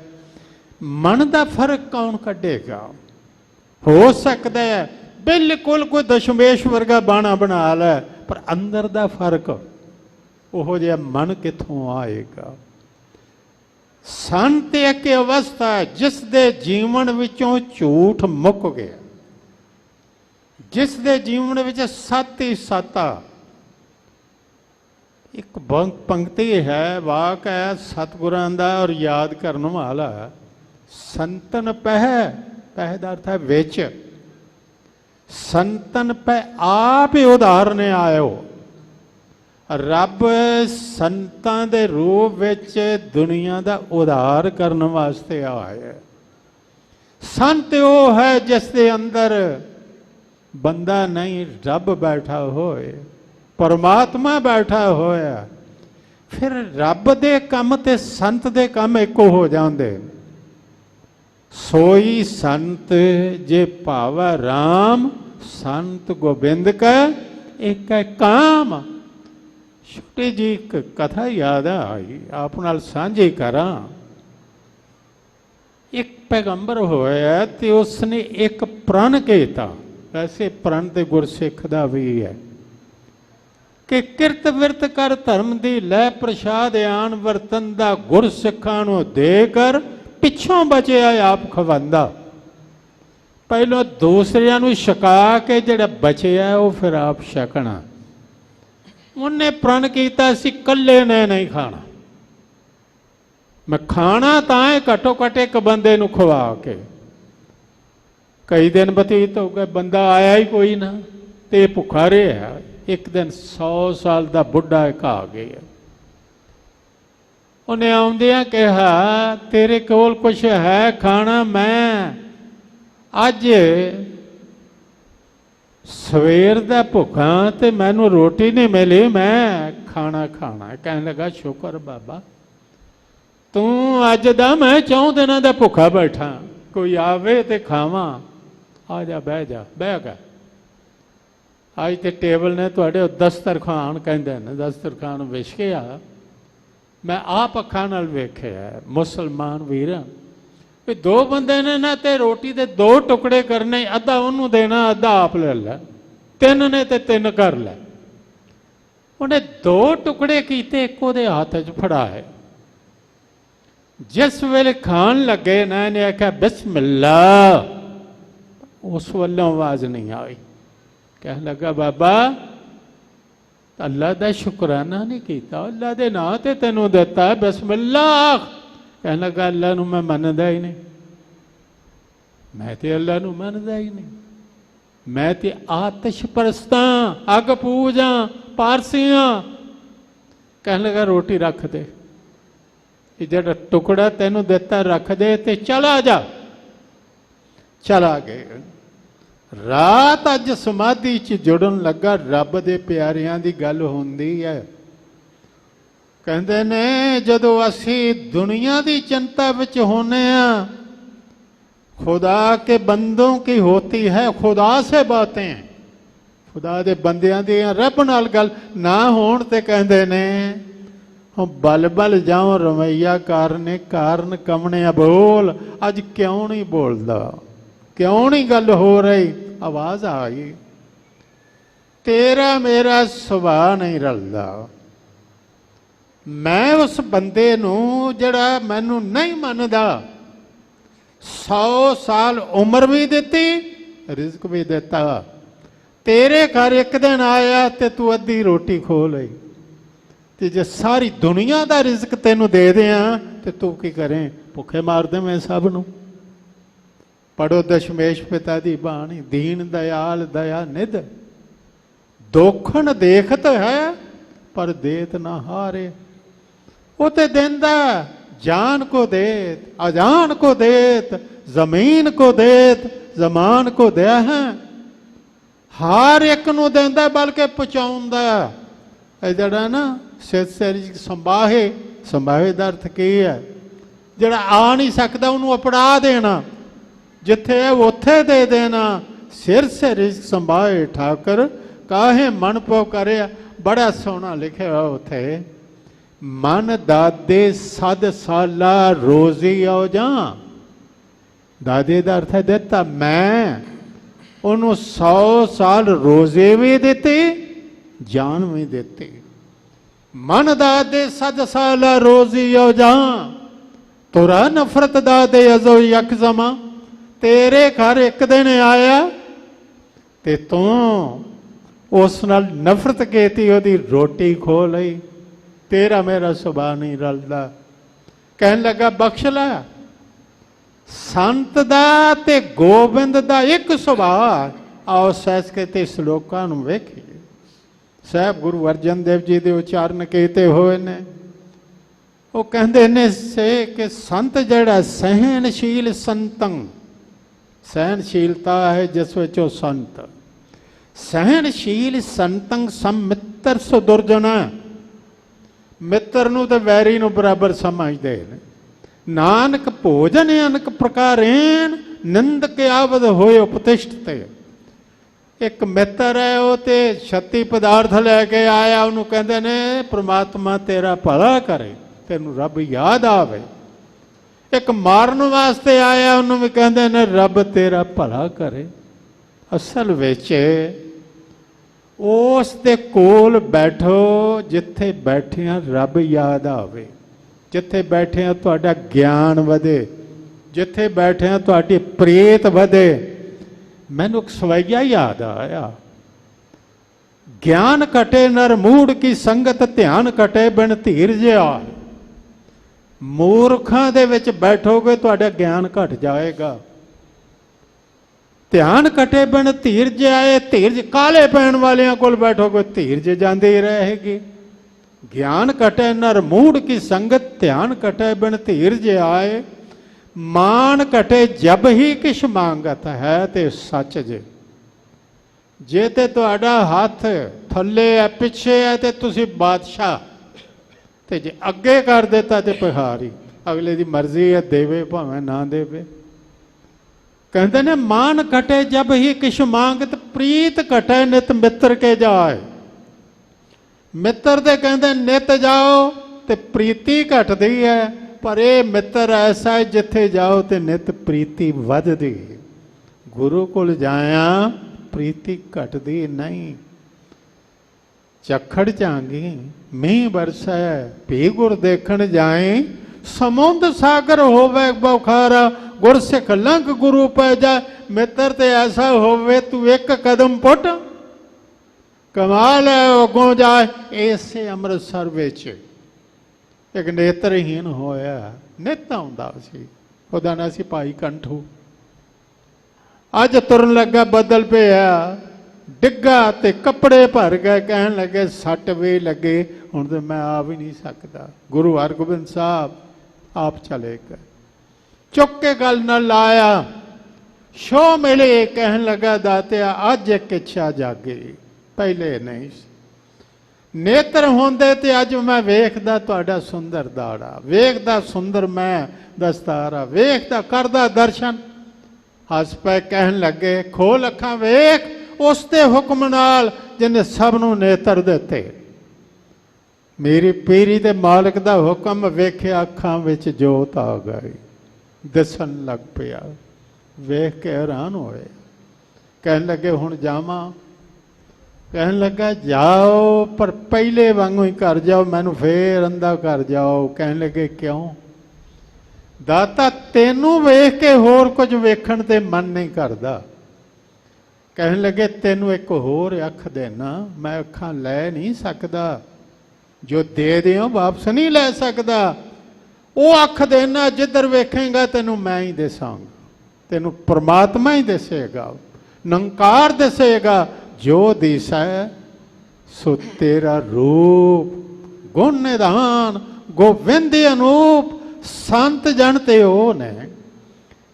मन का फर्क कौन कढ़ेगा? हो सकता है बिल्कुल कोई दशमेश वर्गा बाणा बना लै, पर अंदर का फर्क वो जिहा मन कित्थों आएगा? संत एक अवस्था है जिस दे जीवन विचों झूठ मुक गया, जिस दे जीवन विच सत ही सता। एक पंक्ति है, वाक है सतगुरां दा और याद करने वाला, संतन पह, पह दा अर्थ है विच, संतन पै आप ही उधारने आयो। रब संतां दे रूप विच दुनिया दा उधार करने वास्ते आया। संत वो है जिस दे अंदर बंदा नहीं रब बैठा होए, परमात्मा बैठा होया। फिर रब दे काम ते संत दे काम एको हो जांदे। सोई संत जे भावा राम, संत गोबिंद का एक है काम। छोटी जी एक कथा याद आई, आप नाल सांझी करा। एक पैगंबर होया ते उसने एक प्रण किया। वैसे प्रण ते गुरसिख दा भी है कि किरत विरत कर धर्म दी लै प्रसाद आन वरतन दा गुरसिखां नूं देकर पिछों बचिया आप खवांदा। पहलों दूसरियां नूं छका के जिहड़ा बचिया वो फिर आप छकना। उन्हें प्रण किया सी कल्ले ने नहीं खाना, मैं खाना तां घट्टो घट एक बंदे नूं खवा के। कई दिन बतीत हो गए, बंदा आया ही कोई ना, ते भुखा रहा। एक दिन 100 साल का बुढ़ा एक आ गया। उन्हें आउंदियां कहा, तेरे कोल कुछ है खाना? मैं अज सवेर दा भुखा ते मैनू रोटी नहीं मिली, मैं खाना खाना। कहने लगा, शुक्र बाबा तू अज दा, मैं 4 दिनों का भुखा बैठा, कोई आवे ते खावा। आ जा, बह जा, बह गया। अज तो टेबल ने तुहाडे दस्तरखान कहते हैं, दस्तरखान विछ गया। मैं आप अखां नाल वेखिया मुसलमान वीर, 2 बंदे ने ना ते रोटी दे 2 टुकड़े करने, अद्धा उन्होंने देना, अद्धा आप ले लै। 3 ने ते 3 कर लै। उन्हें 2 टुकड़े किए, एक उहदे हाथ च फड़ाए। जिस वेले खान लगे ना, इन्हें आख्या बिस्मिल्ला, उस वालों आवाज नहीं आई। कह लगा, बाबा अल्लाह का शुकराना नहीं किया, अल्लाह के नां ते तेनों दिता, बिस्मिल्ला। ਕਹਿਣ ਲੱਗਾ ਅੱਲਾ ਨੂੰ ਮੈਂ ਮੰਨਦਾ ਹੀ ਨਹੀਂ, ਮੈਂ ਤੇ ਅੱਲਾ ਨੂੰ ਮੰਨਦਾ ਹੀ ਨਹੀਂ, ਮੈਂ ਤੇ ਆਤਿਸ਼ ਪਰਸਤਾਂ, ਅੱਗ ਪੂਜਾਂ, ਪਾਰਸੀਆਂ। ਕਹਿਣ ਲੱਗਾ ਰੋਟੀ ਰੱਖ ਦੇ, ਇਹ ਜਿਹੜਾ ਟੁਕੜਾ ਤੈਨੂੰ ਦਿੱਤਾ ਰੱਖ ਦੇ ਤੇ ਚਲਾ ਜਾ। ਚਲਾ ਗਏ। ਰਾਤ ਅੱਜ ਸਮਾਧੀ 'ਚ ਜੁੜਨ ਲੱਗਾ, ਰੱਬ ਦੇ ਪਿਆਰਿਆਂ ਦੀ ਗੱਲ ਹੁੰਦੀ ਹੈ। ਕਹਿੰਦੇ ਨੇ ਜਦੋਂ ਅਸੀਂ ਦੁਨੀਆ ਦੀ ਚਿੰਤਾ ਵਿੱਚ ਹੁੰਨੇ ਆ, खुदा के बंदों की होती है खुदा से बातें, खुदा दे बंदियां दी रब नाल गल ना होण ते कहंदे ने बल बल जाओ रवैया कारने कारण कमने बोल। अज क्यों नहीं बोलदा, क्यों नहीं गल हो रही? आवाज आई, तेरा मेरा सुभाव नहीं रलदा। मैं उस बंदे नूं जिहड़ा मैनू नहीं मनदा 100 साल उम्र भी दी, रिजक भी दिता। तेरे घर एक दिन आया तो तू अद्धी रोटी खो लई, ते जे सारी दुनिया का रिजक तेनू दे दियां तो तू की करें? भुखे मार दे मैं सब नू। पढ़ो दशमेश पिता दी बाणी, दीन दयाल दया निध, दोखन देखत है पर देत ना हारे। वो ते देंदा जान को देत, अजान को देत, जमीन को देत, जमान को दिया है। हर एक नू देंदा बल्कि पहुँचाउंदा। ਇਹ ਜਿਹੜਾ ਨਾ ਸਿਰ ਸਿਰ ਸੰਭਾਹੇ, ਸੰਭਾਹੇ ਦਾ ਅਰਥ ਕੀ ਹੈ? ਜਿਹੜਾ ਆ ਨਹੀਂ ਸਕਦਾ ਉਹਨੂੰ ਅਪੜਾ ਦੇਣਾ, ਜਿੱਥੇ ਉੱਥੇ ਦੇ ਦੇਣਾ। ਸਿਰ ਸਿਰ ਸੰਭਾਹੇ ਠਾਕਰ ਕਾਹੇ ਮਨ ਪੋ ਕਰਿਆ। ਬੜਾ ਸੋਹਣਾ ਲਿਖਿਆ ਉੱਥੇ, ਮਨ ਦਾਦੇ ਸਦ ਸਾਲਾ ਰੋਜ਼ੀ ਆਉ ਜਾ। ਦਾਦੇ ਦਾ ਅਰਥ ਹੈ ਦਿੱਤਾ। ਮੈਂ ਉਹਨੂੰ 100 ਸਾਲ ਰੋਜ਼ੇ ਵੀ ਦਿੱਤੇ, ਜਾਨ ਵੀ ਦਿੱਤੀ। ਮਨ ਦਾਦੇ ਸਦ ਸਾਲਾ ਰੋਜ਼ੀ ਆਉ ਜਾ, ਤੁਰਾ ਨਫ਼ਰਤ ਦਾਦੇ ਅਜ਼ੋ ਯਕ ਜ਼ਮਾ। ਤੇਰੇ ਘਰ ਇੱਕ ਦਿਨ ਆਇਆ ਤੇ ਤੂੰ ਉਸ ਨਾਲ ਨਫ਼ਰਤ ਕੀਤੀ, ਉਹਦੀ ਰੋਟੀ ਖੋ ਲਈ। तेरा मेरा सुभाव नहीं रलदा। कहन लगा बख्श ला। संत दा ते गोबिंद दा एक सुभाव। आओ संस्कृत श्लोकां नूं वेखीए। साहब गुरु अर्जन देव जी दे उचारण कीते होए ने। वो कहंदे ने से कि संत जिहड़ा सहनशील संतं, सहनशीलता है जिस विच वो संत। सहनशील संतं समित्र सुदुर्जन। मित्र नूं ते वैरी नूं बराबर समझदे ने। नानक भोजन अनक प्रकारेण निंदक आवद होए उपतिष्ठ ते। एक मित्र है वो ते 36 पदार्थ लैके आया, उन्होंने कहते ने परमात्मा तेरा भला करे, तेनू रब याद आवे। एक मारन वास्ते आया, उन्होंने भी कहते ने रब तेरा भला करे। असल विच उस दे कोल बैठो जिथे बैठिया रब याद आवे, जिथे बैठिया तुहाडा ज्ञान वधे, जिथे बैठिया तुहाडी प्रीत वधे। मैनू एक सवैया याद आया, ज्ञान कटे नर मूड की संगत, ध्यान कटे बिन धीरज आए। मूर्खां दे विच बैठोगे तुहाडा ज्ञान घट जाएगा। ध्यान कटे बिन धीरज आए, धीरज काले पैण वालियां कोल बैठोगे धीरज जाती रहेगी। ज्ञान कटे नर मूड की संगत, ध्यान कटे बिन धीरज आए। मान कटे जब ही किश मांगत है ते सच जे। जे ते तुहाडा हाथ थल्ले है पिछे है ते तुसी बादशाह, ते जे अगे कर देता ते भिखारी। अगले दी मर्जी है देवे भावें ना देवे। कहते ने मान कटे जब ही किश मांगत, प्रीत कटे नित मित्र के जाए। मित्र दे कहते नित जाओ ते प्रीति घटदी है, पर यह मित्र ऐसा है जिथे जाओ तो नित प्रीति वधदी। गुरु कोल जाया प्रीति घटदी नहीं। चखड़ जांगी मीह बरसै, भी गुर देखण जाए। समुंद सागर होवे बौखारा, गुर सिख लंघ गुरु पै जाए। मित्र ते ऐसा होवे तू एक कदम पुट, कमाल है अगों जाए। इसे अमृतसर विच ਇੱਕ ਨੇਤਰਹੀਨ ਹੋਇਆ, ਨਿੱਤ ਆਉਂਦਾ ਸੀ, ਉਹਦਾ ਨਾਂ ਸੀ ਭਾਈ ਕੰਠੂ। ਅੱਜ ਤੁਰਨ ਲੱਗਾ ਬੱਦਲ ਪਿਆ, ਡਿੱਗਾ ਤੇ ਕੱਪੜੇ ਭਰ ਗਏ, ਕਹਿਣ ਲੱਗੇ ਸੱਟ ਵੀ ਲੱਗੇ, ਹੁਣ ਤੇ ਮੈਂ ਆ ਵੀ ਨਹੀਂ ਸਕਦਾ। ਗੁਰੂ ਹਰਗੋਬਿੰਦ ਸਾਹਿਬ ਆਪ ਚਲੇ ਗਏ, ਚੁੱਕ ਕੇ ਗੱਲ ਨਾਲ ਲਾਇਆ, ਸ਼ੋ ਮਿਲੇ, ਕਹਿਣ ਲੱਗਾ ਦਾਤਿਆ ਅੱਜ ਇੱਕ ਇੱਛਾ ਜਾਗੀ, ਪਹਿਲੇ ਨਹੀਂ ਸੀ। ਨੇਤਰ ਹੁੰਦੇ ਤੇ ਅੱਜ ਮੈਂ ਵੇਖਦਾ ਤੁਹਾਡਾ ਸੁੰਦਰ ਦਾੜਾ, ਵੇਖਦਾ ਸੁੰਦਰ ਮੈਂ ਦਸਤਾਰਾ, ਵੇਖਦਾ ਕਰਦਾ ਦਰਸ਼ਨ। ਹੱਸ ਪਏ, ਕਹਿਣ ਲੱਗੇ ਖੋਲ ਅੱਖਾਂ ਵੇਖ ਉਸ ਦੇ ਹੁਕਮ ਨਾਲ ਜਿਹਨੇ ਸਭ ਨੂੰ ਨੇਤਰ ਦਿੱਤੇ। ਮੇਰੀ ਪੀਰੀ ਦੇ ਮਾਲਕ ਦਾ ਹੁਕਮ ਵੇਖਿਆ, ਅੱਖਾਂ ਵਿੱਚ ਜੋਤ ਆ ਗਈ, ਦਿਸਣ ਲੱਗ ਪਿਆ। ਵੇਖ ਕੇ ਹੈਰਾਨ ਹੋਏ, ਕਹਿਣ ਲੱਗੇ ਹੁਣ ਜਾਵਾਂ? ਕਹਿਣ ਲੱਗਾ ਜਾਓ, ਪਰ ਪਹਿਲੇ ਵਾਂਗੂ ਹੀ ਕਰ ਜਾਓ, ਮੈਨੂੰ ਫੇਰ ਅੰਧਾ ਕਰ ਜਾਓ। ਕਹਿਣ ਲੱਗੇ ਕਿਉਂ? ਦਾਤਾ ਤੈਨੂੰ ਵੇਖ ਕੇ ਹੋਰ ਕੁਝ ਵੇਖਣ ਤੇ ਮਨ ਨਹੀਂ ਕਰਦਾ। ਕਹਿਣ ਲੱਗੇ ਤੈਨੂੰ ਇੱਕ ਹੋਰ ਅੱਖ ਦੇਣਾ, ਮੈਂ ਅੱਖਾਂ ਲੈ ਨਹੀਂ ਸਕਦਾ, ਜੋ ਦੇ ਦਿਓ ਵਾਪਸ ਨਹੀਂ ਲੈ ਸਕਦਾ। ਉਹ ਅੱਖ ਦੇਣਾ ਜਿੱਧਰ ਵੇਖੇਗਾ ਤੈਨੂੰ ਮੈਂ ਹੀ ਦਿਸਾਂਗਾ, ਤੈਨੂੰ ਪਰਮਾਤਮਾ ਹੀ ਦਿਸੇਗਾ, ਨਿਰੰਕਾਰ ਦਿਸੇਗਾ। ਜੋ ਦਿਸੈ ਸੋ ਤੇਰਾ ਰੂਪ, ਗੁਣ ਨਿਧਾਨ ਗੋਬਿੰਦ ਅਨੂਪ। ਸੰਤ ਜਨ ਤੇ ਉਹ ਨੇ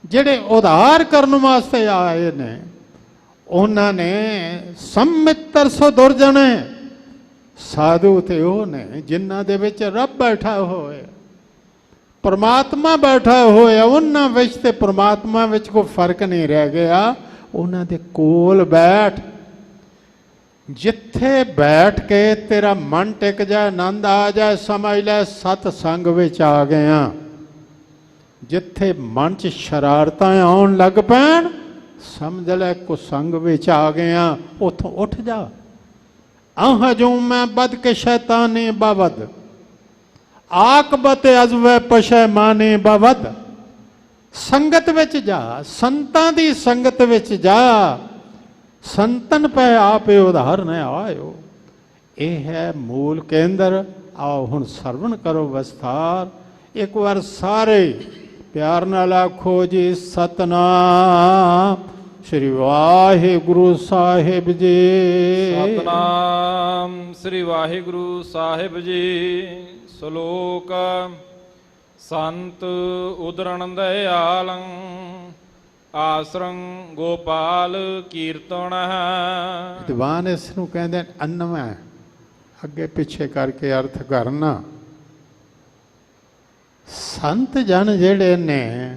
ਜਿਹੜੇ ਉਧਾਰ ਕਰਨ ਵਾਸਤੇ ਆਏ ਨੇ, ਉਹਨਾਂ ਨੇ ਸੰਮਿਤਰ ਸੋ ਦੁਰਜਣੇ। ਸਾਧੂ ਤੇ ਉਹ ਨੇ ਜਿਨ੍ਹਾਂ ਦੇ ਵਿੱਚ ਰੱਬ ਬੈਠਾ ਹੋਇਆ, ਪਰਮਾਤਮਾ ਬੈਠਾ ਹੋਇਆ, ਉਹਨਾਂ ਵਿੱਚ ਤੇ ਪਰਮਾਤਮਾ ਵਿੱਚ ਕੋਈ ਫਰਕ ਨਹੀਂ ਰਹਿ ਗਿਆ। ਉਹਨਾਂ ਦੇ ਕੋਲ ਬੈਠ, ਜਿੱਥੇ ਬੈਠ ਕੇ ਤੇਰਾ ਮਨ ਟਿਕ ਜਾਏ, ਆਨੰਦ ਆ ਜਾਏ, ਸਮਝ ਲੈ ਸਤ ਸੰਗ ਵਿੱਚ ਆ ਗਿਆ। ਜਿੱਥੇ ਮਨ 'ਚ ਸ਼ਰਾਰਤਾਂ ਆਉਣ ਲੱਗ ਪੈਣ, ਸਮਝ ਲੈ ਕੁਸੰਗ ਵਿੱਚ ਆ ਗਿਆ, ਉੱਥੋਂ ਉੱਠ ਜਾ। ਆਹ ਜੋ ਮੈਂ ਬਦ ਕੇ ਸ਼ੈਤਾਨੀ ਬਵਦ, ਆਕਬਤ ਅਜ਼ਵੇ ਪਸ਼ੈਮਾਨੀ ਬਵਦ। ਸੰਗਤ ਵਿੱਚ ਜਾ, ਸੰਤਾਂ ਦੀ ਸੰਗਤ ਵਿੱਚ ਜਾ, ਸੰਤਨ ਪੈ ਆਪੇ ਉਦਾਹਰਨ ਆਇਓ। ਇਹ ਹੈ ਮੂਲ ਕੇਂਦਰ। ਆਓ ਹੁਣ ਸਰਵਣ ਕਰੋ ਵਿਸਥਾਰ। ਇੱਕ ਵਾਰ ਸਾਰੇ ਪਿਆਰ ਨਾਲ ਆਖੋ ਜੀ ਸਤਨਾਮ ਸ੍ਰੀ ਵਾਹਿਗੁਰੂ ਸਾਹਿਬ ਜੀ। ਸਤਨਾਮ ਸ੍ਰੀ ਵਾਹਿਗੁਰੂ ਸਾਹਿਬ ਜੀ। ਸ਼ਲੋਕ ਸੰਤ ਉਦਰਣ ਦਇਆਲੰ ਆਸਰੰ ਗੋਪਾਲ ਕੀਰਤਨ। ਦੀਵਾਨ ਇਸ ਨੂੰ ਕਹਿੰਦੇ ਅੰਨਵੇਂ, ਅੱਗੇ ਪਿੱਛੇ ਕਰਕੇ ਅਰਥ ਕਰਨਾ। ਸੰਤ ਜਨ ਜਿਹੜੇ ਨੇ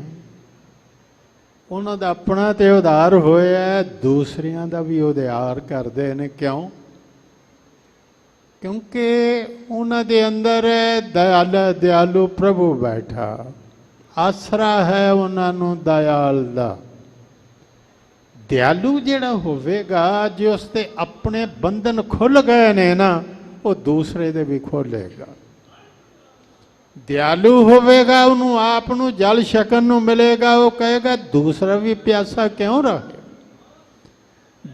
ਉਹਨਾਂ ਦਾ ਆਪਣਾ ਤੇ ਉਧਾਰ ਹੋਇਆ, ਦੂਸਰਿਆਂ ਦਾ ਵੀ ਉਧਾਰ ਕਰਦੇ ਨੇ। ਕਿਉਂ? ਕਿਉਂਕਿ ਉਹਨਾਂ ਦੇ ਅੰਦਰ ਦਿਆਲੂ ਪ੍ਰਭੂ ਬੈਠਾ, ਆਸਰਾ ਹੈ ਉਹਨਾਂ ਨੂੰ ਦਇਆਲ ਦਾ। ਦਿਆਲੂ ਜਿਹੜਾ ਹੋਵੇਗਾ, ਜੇ ਉਸ ਤੇ ਆਪਣੇ ਬੰਧਨ ਖੁੱਲ ਗਏ ਨੇ ਨਾ, ਉਹ ਦੂਸਰੇ ਦੇ ਵੀ ਖੋਲੇਗਾ। ਦਿਆਲੂ ਹੋਵੇਗਾ, ਉਹਨੂੰ ਆਪ ਨੂੰ ਜਲ ਛਕਣ ਨੂੰ ਮਿਲੇਗਾ, ਉਹ ਕਹੇਗਾ ਦੂਸਰਾ ਵੀ ਪਿਆਸਾ ਕਿਉਂ ਰਹੇ।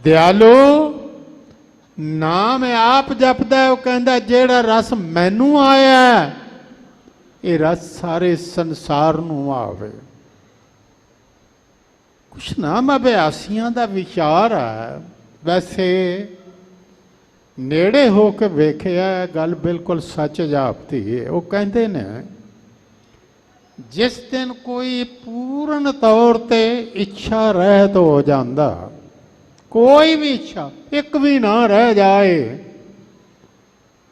ਦਿਆਲੂ ਨਾਮ ਆਪ ਜਪਦਾ, ਉਹ ਕਹਿੰਦਾ ਜਿਹੜਾ ਰਸ ਮੈਨੂੰ ਆਇਆ ਇਹ ਰਸ ਸਾਰੇ ਸੰਸਾਰ ਨੂੰ ਆਵੇ। ਕੁਛ ਨਾਮ ਅਭਿਆਸੀਆਂ ਦਾ ਵਿਚਾਰ ਹੈ, ਵੈਸੇ ਨੇੜੇ ਹੋ ਕੇ ਵੇਖਿਆ ਗੱਲ ਬਿਲਕੁਲ ਸੱਚ ਜਾਪਦੀ ਹੈ। ਉਹ ਕਹਿੰਦੇ ਨੇ ਜਿਸ ਦਿਨ ਕੋਈ ਪੂਰਨ ਤੌਰ ਤੇ ਇੱਛਾ ਰਹਿਤ ਹੋ ਜਾਂਦਾ, ਕੋਈ ਵੀ ਇੱਛਾ ਇੱਕ ਵੀ ਨਾ ਰਹਿ ਜਾਏ,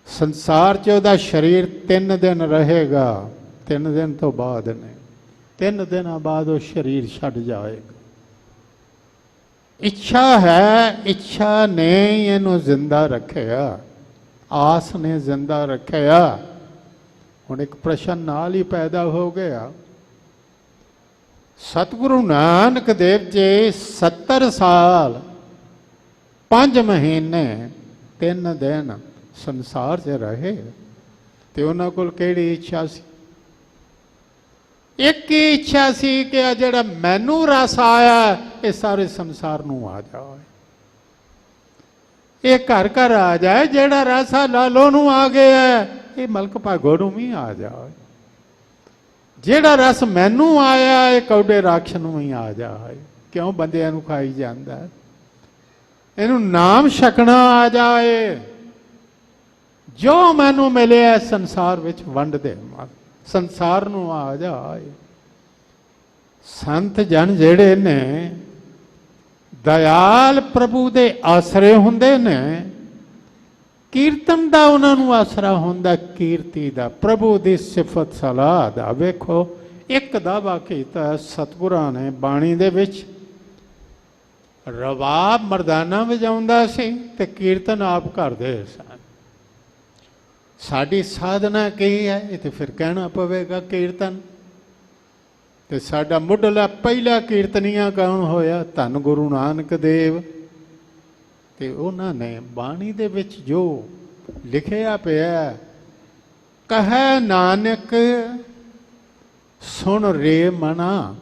ਸੰਸਾਰ 'ਚ ਉਹਦਾ ਸਰੀਰ 3 ਦਿਨ ਰਹੇਗਾ। 3 ਦਿਨ ਤੋਂ ਬਾਅਦ ਨੇ, 3 ਦਿਨਾਂ ਬਾਅਦ ਉਹ ਸਰੀਰ ਛੱਡ ਜਾਏਗਾ। ਇੱਛਾ ਹੈ, ਇੱਛਾ ਨੇ ਇਹਨੂੰ ਜ਼ਿੰਦਾ ਰੱਖਿਆ, ਆਸ ਨੇ ਜ਼ਿੰਦਾ ਰੱਖਿਆ। ਹੁਣ ਇੱਕ ਪ੍ਰਸ਼ਨ ਨਾਲ ਹੀ ਪੈਦਾ ਹੋ ਗਿਆ। ਸਤਿਗੁਰੂ ਨਾਨਕ ਦੇਵ ਜੀ 70 ਸਾਲ 5 ਮਹੀਨੇ 3 ਦਿਨ ਸੰਸਾਰ 'ਚ ਰਹੇ, ਤੇ ਉਹਨਾਂ ਕੋਲ ਕਿਹੜੀ ਇੱਛਾ ਸੀ? ਇੱਕ ਹੀ ਇੱਛਾ ਸੀ ਕਿ ਆ ਜਿਹੜਾ ਮੈਨੂੰ ਰਸ ਆਇਆ ਇਹ ਸਾਰੇ ਸੰਸਾਰ ਨੂੰ ਆ ਜਾਵੇ। ਇਹ ਘਰ ਘਰ ਆ ਜਾਏ, ਜਿਹੜਾ ਰਾਸਾ ਲਾਲੋ ਨੂੰ ਆ ਗਿਆ ਇਹ ਮਲਕ ਭਾਗੋ ਨੂੰ ਵੀ ਆ ਜਾਏ, ਜਿਹੜਾ ਰਸ ਮੈਨੂੰ ਆਇਆ ਇਹ ਕੌਡੇ ਰਾਖਸ਼ ਨੂੰ ਵੀ ਆ ਜਾਏ। ਕਿਉਂ ਬੰਦਿਆਂ ਨੂੰ ਖਾਈ ਜਾਂਦਾ, ਇਹਨੂੰ ਨਾਮ ਛਕਣਾ ਆ ਜਾਏ। ਜੋ ਮੈਨੂੰ ਮਿਲਿਆ ਸੰਸਾਰ ਵਿੱਚ ਵੰਡ ਦੇ, ਸੰਸਾਰ ਨੂੰ ਆ ਜਾਏ। ਸੰਤ ਜਨ ਜਿਹੜੇ ਨੇ ਦਇਆਲ ਪ੍ਰਭੂ ਦੇ ਆਸਰੇ ਹੁੰਦੇ ਨੇ, ਕੀਰਤਨ ਦਾ ਉਹਨਾਂ ਨੂੰ ਆਸਰਾ ਹੁੰਦਾ, ਕੀਰਤੀ ਦਾ, ਪ੍ਰਭੂ ਦੀ ਸਿਫਤ ਸਲਾਹ ਦਾ। ਵੇਖੋ ਇੱਕ ਦਾਵਾ ਕੀਤਾ ਸਤਿਗੁਰਾਂ ਨੇ ਬਾਣੀ ਦੇ ਵਿੱਚ, ਰਬਾਬ ਮਰਦਾਨਾ ਵਜਾਉਂਦਾ ਸੀ ਤੇ ਕੀਰਤਨ ਆਪ ਕਰਦੇ ਸਨ। ਸਾਡੀ ਸਾਧਨਾ ਕੀ ਹੈ ਇਹ ਤੇ ਫਿਰ ਕਹਿਣਾ ਪਵੇਗਾ ਕੀਰਤਨ। ਤੇ ਸਾਡਾ ਮੁੱਢਲਾ ਪਹਿਲਾ ਕੀਰਤਨੀਆ ਕੌਣ ਹੋਇਆ? ਧੰਨ ਗੁਰੂ ਨਾਨਕ ਦੇਵ। ਤੇ ਉਹਨਾਂ ਨੇ ਬਾਣੀ ਦੇ ਵਿੱਚ ਜੋ ਲਿਖਿਆ ਪਿਆ, ਕਹੈ ਨਾਨਕ ਸੁਣ ਰੇ ਮਨਾ,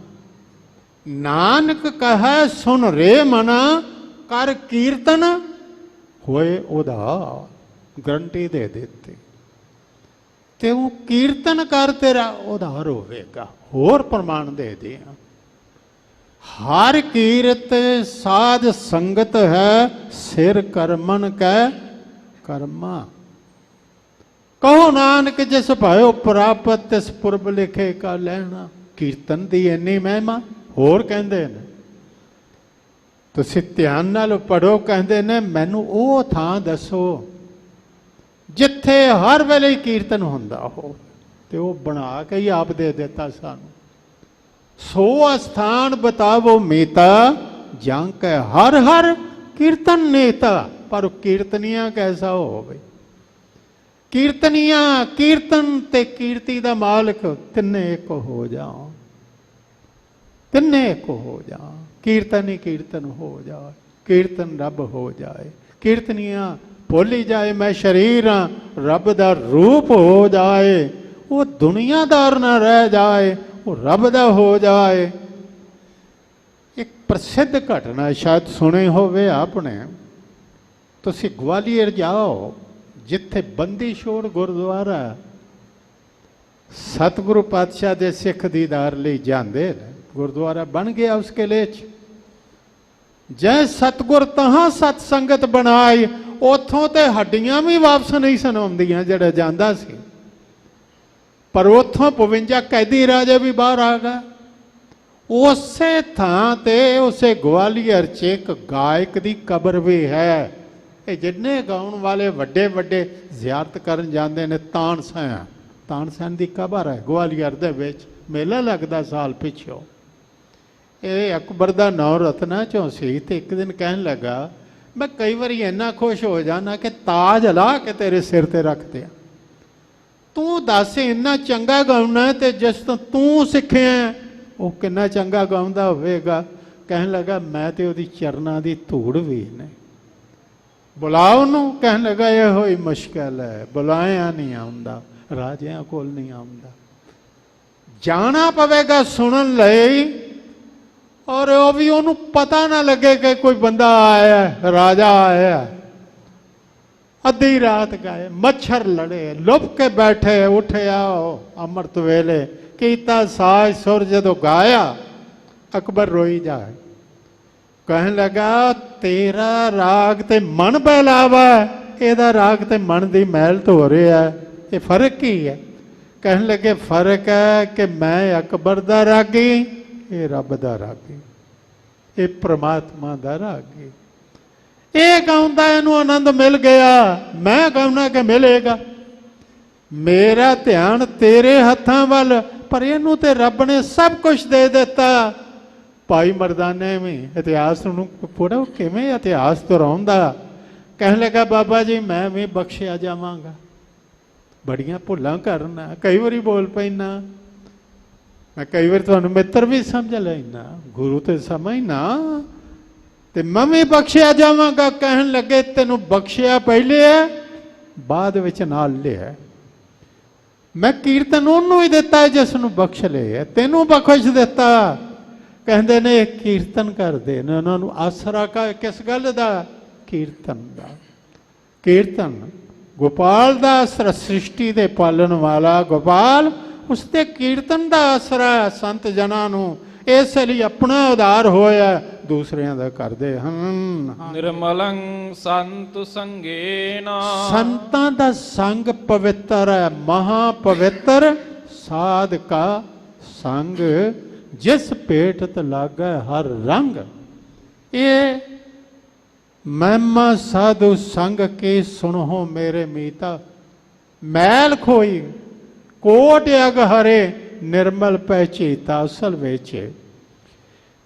ਨਾਨਕ ਕਹੈ ਸੁਣ ਰੇ ਮਨਾ, ਕਰ ਕੀਰਤਨ ਹੋਏ ਉਧਾਰ। ਗਰੰਟੀ ਦੇ ਦਿੱਤੀ। ਤੇ ਉਹ ਕੀਰਤਨ ਕਰ ਤੇਰਾ ਉਧਾਰ ਹੋਵੇਗਾ। ਹੋਰ ਪ੍ਰਮਾਣ ਦੇ ਦਿਆਂ, ਹਰ ਕੀਰਤ ਸਾਧ ਸੰਗਤ ਹੈ, ਸਿਰ ਕਰਮਨ ਕੈ ਕਰਮਾ। ਕਹੋ ਨਾਨਕ ਜਿਸ ਭਇਓ ਪ੍ਰਾਪਤ, ਤਿਸ ਪੁਰਬ ਲਿਖੇ ਕਾ ਲੈਣਾ। ਕੀਰਤਨ ਦੀ ਇੰਨੀ ਮਹਿਮਾ। ਹੋਰ ਕਹਿੰਦੇ ਨੇ, ਤੁਸੀਂ ਧਿਆਨ ਨਾਲ ਪੜੋ, ਕਹਿੰਦੇ ਨੇ ਮੈਨੂੰ ਉਹ ਥਾਂ ਦੱਸੋ ਜਿੱਥੇ ਹਰ ਵੇਲੇ ਕੀਰਤਨ ਹੁੰਦਾ ਹੋ। ਤੇ ਉਹ ਬਣਾ ਕੇ ਹੀ ਆਪ ਦੇ ਦਿੱਤਾ ਸਾਨੂੰ। ਸੋ ਅਸਥਾਨ ਬਤਾਵੋ ਮੀਤਾ, ਜਾਂ ਕੈ ਹਰ ਹਰ ਕੀਰਤਨ ਨੇਤਾ। ਪਰ ਕੀਰਤਨੀਆਂ ਕੈਸਾ ਹੋਵੇ? ਕੀਰਤਨੀਆਂ, ਕੀਰਤਨ ਤੇ ਕੀਰਤੀ ਦਾ ਮਾਲਕ ਤਿੰਨੇ ਇੱਕ ਹੋ ਜਾਣ, ਤਿੰਨੇ ਇੱਕ ਹੋ ਜਾਣ। ਕੀਰਤਨ ਹੀ ਕੀਰਤਨ ਹੋ ਜਾਏ, ਕੀਰਤਨ ਰੱਬ ਹੋ ਜਾਏ। ਕੀਰਤਨੀਆਂ ਭੁੱਲੀ ਜਾਏ ਮੈਂ ਸਰੀਰ ਹਾਂ, ਰੱਬ ਦਾ ਰੂਪ ਹੋ ਜਾਏ। ਉਹ ਦੁਨੀਆਦਾਰ ਨਾ ਰਹਿ ਜਾਏ, ਉਹ ਰੱਬ ਦਾ ਹੋ ਜਾਏ। ਇੱਕ ਪ੍ਰਸਿੱਧ ਘਟਨਾ ਸ਼ਾਇਦ ਸੁਣੀ ਹੋਵੇ ਆਪਣੇ। ਤੁਸੀਂ ਗਵਾਲੀਅਰ ਜਾਓ, ਜਿੱਥੇ ਬੰਦੀ ਛੋੜ ਗੁਰਦੁਆਰਾ, ਸਤਿਗੁਰੂ ਪਾਤਸ਼ਾਹ ਦੇ ਸਿੱਖ ਦੀਦਾਰ ਲਈ ਜਾਂਦੇ ਨੇ। ਗੁਰਦੁਆਰਾ ਬਣ ਗਿਆ ਉਸ ਕਿਲੇ 'ਚ। ਜੈ ਸਤਿਗੁਰ ਤਹਾਂ ਸਤ ਸੰਗਤ ਬਣਾਈ। ਉੱਥੋਂ ਤੇ ਹੱਡੀਆਂ ਵੀ ਵਾਪਸ ਨਹੀਂ ਸਨ ਆਉਂਦੀਆਂ ਜਿਹੜਾ ਜਾਂਦਾ ਸੀ। ਪਰ ਉੱਥੋਂ 52 ਕੈਦੀ ਰਾਜੇ ਵੀ ਬਾਹਰ ਆ ਗਏ। ਉਸੇ ਥਾਂ ਤੇ ਉਸੇ ਗਵਾਲੀਅਰ 'ਚ ਇੱਕ ਗਾਇਕ ਦੀ ਕਬਰ ਵੀ ਹੈ। ਇਹ ਜਿੰਨੇ ਗਾਉਣ ਵਾਲੇ ਵੱਡੇ ਵੱਡੇ ਜ਼ਿਆਰਤ ਕਰਨ ਜਾਂਦੇ ਨੇ, ਤਾਨਸੈਨ, ਤਾਨਸੈਨ ਦੀ ਕਬਰ ਹੈ ਗਵਾਲੀਅਰ ਦੇ ਵਿੱਚ। ਮੇਲਾ ਲੱਗਦਾ ਸਾਲ ਪਿੱਛੋਂ। ਇਹ ਅਕਬਰ ਦਾ ਨੌ ਰਤਨਾ ਚੋਂ ਸੀ। ਤੇ ਇੱਕ ਦਿਨ ਕਹਿਣ ਲੱਗਾ, ਮੈਂ ਕਈ ਵਾਰੀ ਇੰਨਾ ਖੁਸ਼ ਹੋ ਜਾਣਾ ਕਿ ਤਾਜ ਲਾ ਕੇ ਤੇਰੇ ਸਿਰ ਤੇ ਰੱਖ ਦਿਆਂ। ਤੂੰ ਦੱਸ ਇੰਨਾ ਚੰਗਾ ਗਾਉਣਾ ਤੇ ਜਿਸ ਤੋਂ ਤੂੰ ਸਿੱਖਿਆ ਉਹ ਕਿੰਨਾ ਚੰਗਾ ਗਾਉਂਦਾ ਹੋਵੇਗਾ। ਕਹਿਣ ਲੱਗਾ, ਮੈਂ ਤੇ ਉਹਦੀ ਚਰਨਾਂ ਦੀ ਧੂੜ ਵੀ ਨਹੀਂ। ਬੁਲਾਓ ਉਹਨੂੰ। ਕਹਿਣ ਲੱਗਾ, ਇਹੋ ਹੀ ਮੁਸ਼ਕਿਲ ਹੈ, ਬੁਲਾਇਆ ਨਹੀਂ ਆਉਂਦਾ, ਰਾਜਿਆਂ ਕੋਲ ਨਹੀਂ ਆਉਂਦਾ। ਜਾਣਾ ਪਵੇਗਾ ਸੁਣਨ ਲਈ, ਔਰ ਉਹ ਵੀ ਉਹਨੂੰ ਪਤਾ ਨਾ ਲੱਗੇ ਕਿ ਕੋਈ ਬੰਦਾ ਆਇਆ, ਰਾਜਾ ਆਇਆ। ਅੱਧੀ ਰਾਤ ਗਏ, ਮੱਛਰ ਲੜੇ, ਲੁੱਪ ਕੇ ਬੈਠੇ। ਉੱਠਿਆ ਅੰਮ੍ਰਿਤ ਵੇਲੇ, ਕੀਤਾ ਸਾਜ ਸੁਰ ਜਦੋਂ ਗਾਇਆ, ਅਕਬਰ ਰੋਈ ਜਾਏ। ਕਹਿਣ ਲੱਗਾ, ਤੇਰਾ ਰਾਗ ਤੇ ਮਨ ਬਹਿਲਾਵਾ, ਇਹਦਾ ਰਾਗ ਤੇ ਮਨ ਦੀ ਮੈਲ ਧੋ ਰਿਹਾ। ਇਹ ਫਰਕ ਕੀ ਹੈ? ਕਹਿਣ ਲੱਗੇ, ਫਰਕ ਹੈ ਕਿ ਮੈਂ ਅਕਬਰ ਦਾ ਰਾਗੀ, ਇਹ ਰੱਬ ਦਾ ਰਾਗੀ, ਇਹ ਪ੍ਰਮਾਤਮਾ ਦਾ ਰਾਗੀ। ਇਹ ਗਾਉਂਦਾ, ਇਹਨੂੰ ਆਨੰਦ ਮਿਲ ਗਿਆ, ਮੈਂ ਗਾਉਣਾ ਕਿ ਮਿਲੇਗਾ। ਮੇਰਾ ਧਿਆਨ ਤੇਰੇ ਹੱਥਾਂ ਵੱਲ, ਪਰ ਇਹਨੂੰ ਤੇ ਰੱਬ ਨੇ ਸਭ ਕੁਝ ਦੇ ਦਿੱਤਾ। ਭਾਈ ਮਰਦਾਨੇ ਵੀ ਇਤਿਹਾਸ ਨੂੰ ਪੜ੍ਹੋ, ਕਿਵੇਂ ਇਤਿਹਾਸ ਦੁਹਰਾਉਂਦਾ। ਕਹਿਣ ਲੱਗਾ, ਬਾਬਾ ਜੀ ਮੈਂ ਵੀ ਬਖਸ਼ਿਆ ਜਾਵਾਂਗਾ, ਬੜੀਆਂ ਭੁੱਲਾਂ ਕਰਨਾ, ਕਈ ਵਾਰੀ ਬੋਲ ਪੈਣਾ, ਮੈਂ ਕਈ ਵਾਰ ਤੁਹਾਨੂੰ ਮਿੱਤਰ ਵੀ ਸਮਝ ਲੈਣਾ, ਗੁਰੂ ਤੇ ਸਮਝਣਾ, ਤੇ ਮੈਂ ਵੀ ਬਖਸ਼ਿਆ ਜਾਵਾਂਗਾ। ਕਹਿਣ ਲੱਗੇ, ਤੈਨੂੰ ਬਖਸ਼ਿਆ ਪਹਿਲੇ ਹੈ, ਬਾਅਦ ਵਿੱਚ ਨਾਲ ਲਿਆ। ਮੈਂ ਕੀਰਤਨ ਉਹਨੂੰ ਹੀ ਦਿੱਤਾ ਜਿਸ ਨੂੰ ਬਖਸ਼ ਲਿਆ, ਤੈਨੂੰ ਬਖਸ਼ ਦਿੱਤਾ। ਕਹਿੰਦੇ ਨੇ ਕੀਰਤਨ ਕਰਦੇ ਨੇ, ਉਹਨਾਂ ਨੂੰ ਆਸਰਾ ਕਿਸ ਗੱਲ ਦਾ? ਕੀਰਤਨ ਦਾ। ਕੀਰਤਨ ਗੋਪਾਲ ਦਾ ਆਸਰਾ, ਸ੍ਰਿਸ਼ਟੀ ਦੇ ਪਾਲਣ ਵਾਲਾ ਗੋਪਾਲ, ਉਸ ਦੇ ਕੀਰਤਨ ਦਾ ਆਸਰਾ ਹੈ ਸੰਤ ਜਨਾਂ ਨੂੰ। ਇਸ ਲਈ ਆਪਣਾ ਉਦਾਰ ਹੋਇਆ, ਦੂਸਰਿਆਂ ਦਾ ਕਰਦੇ ਹਨ। ਨਿਰਮਲੰ ਸੰਤ ਸੰਗੇਨ, ਸੰਤਾਂ ਦਾ ਸੰਗ ਪਵਿੱਤਰ ਹੈ, ਮਹਾ ਪਵਿੱਤਰ। ਸਾਧ ਕਾ ਸੰਗ ਜਿਸ ਭੇਟਤ ਲਾਗੈ ਹਰ ਰੰਗ। ਇਹ ਮਹਿਮਾ ਸਾਧੂ ਸੰਗ ਕੀ ਸੁਣੋ ਮੇਰੇ ਮੀਤਾ। ਮੈਲ ਖੋਈ ਕੋਟ ਅਗ ਹਰੇ, ਨਿਰਮਲ ਪੈ ਚੀਤਾ। ਅਸਲ ਵਿੱਚ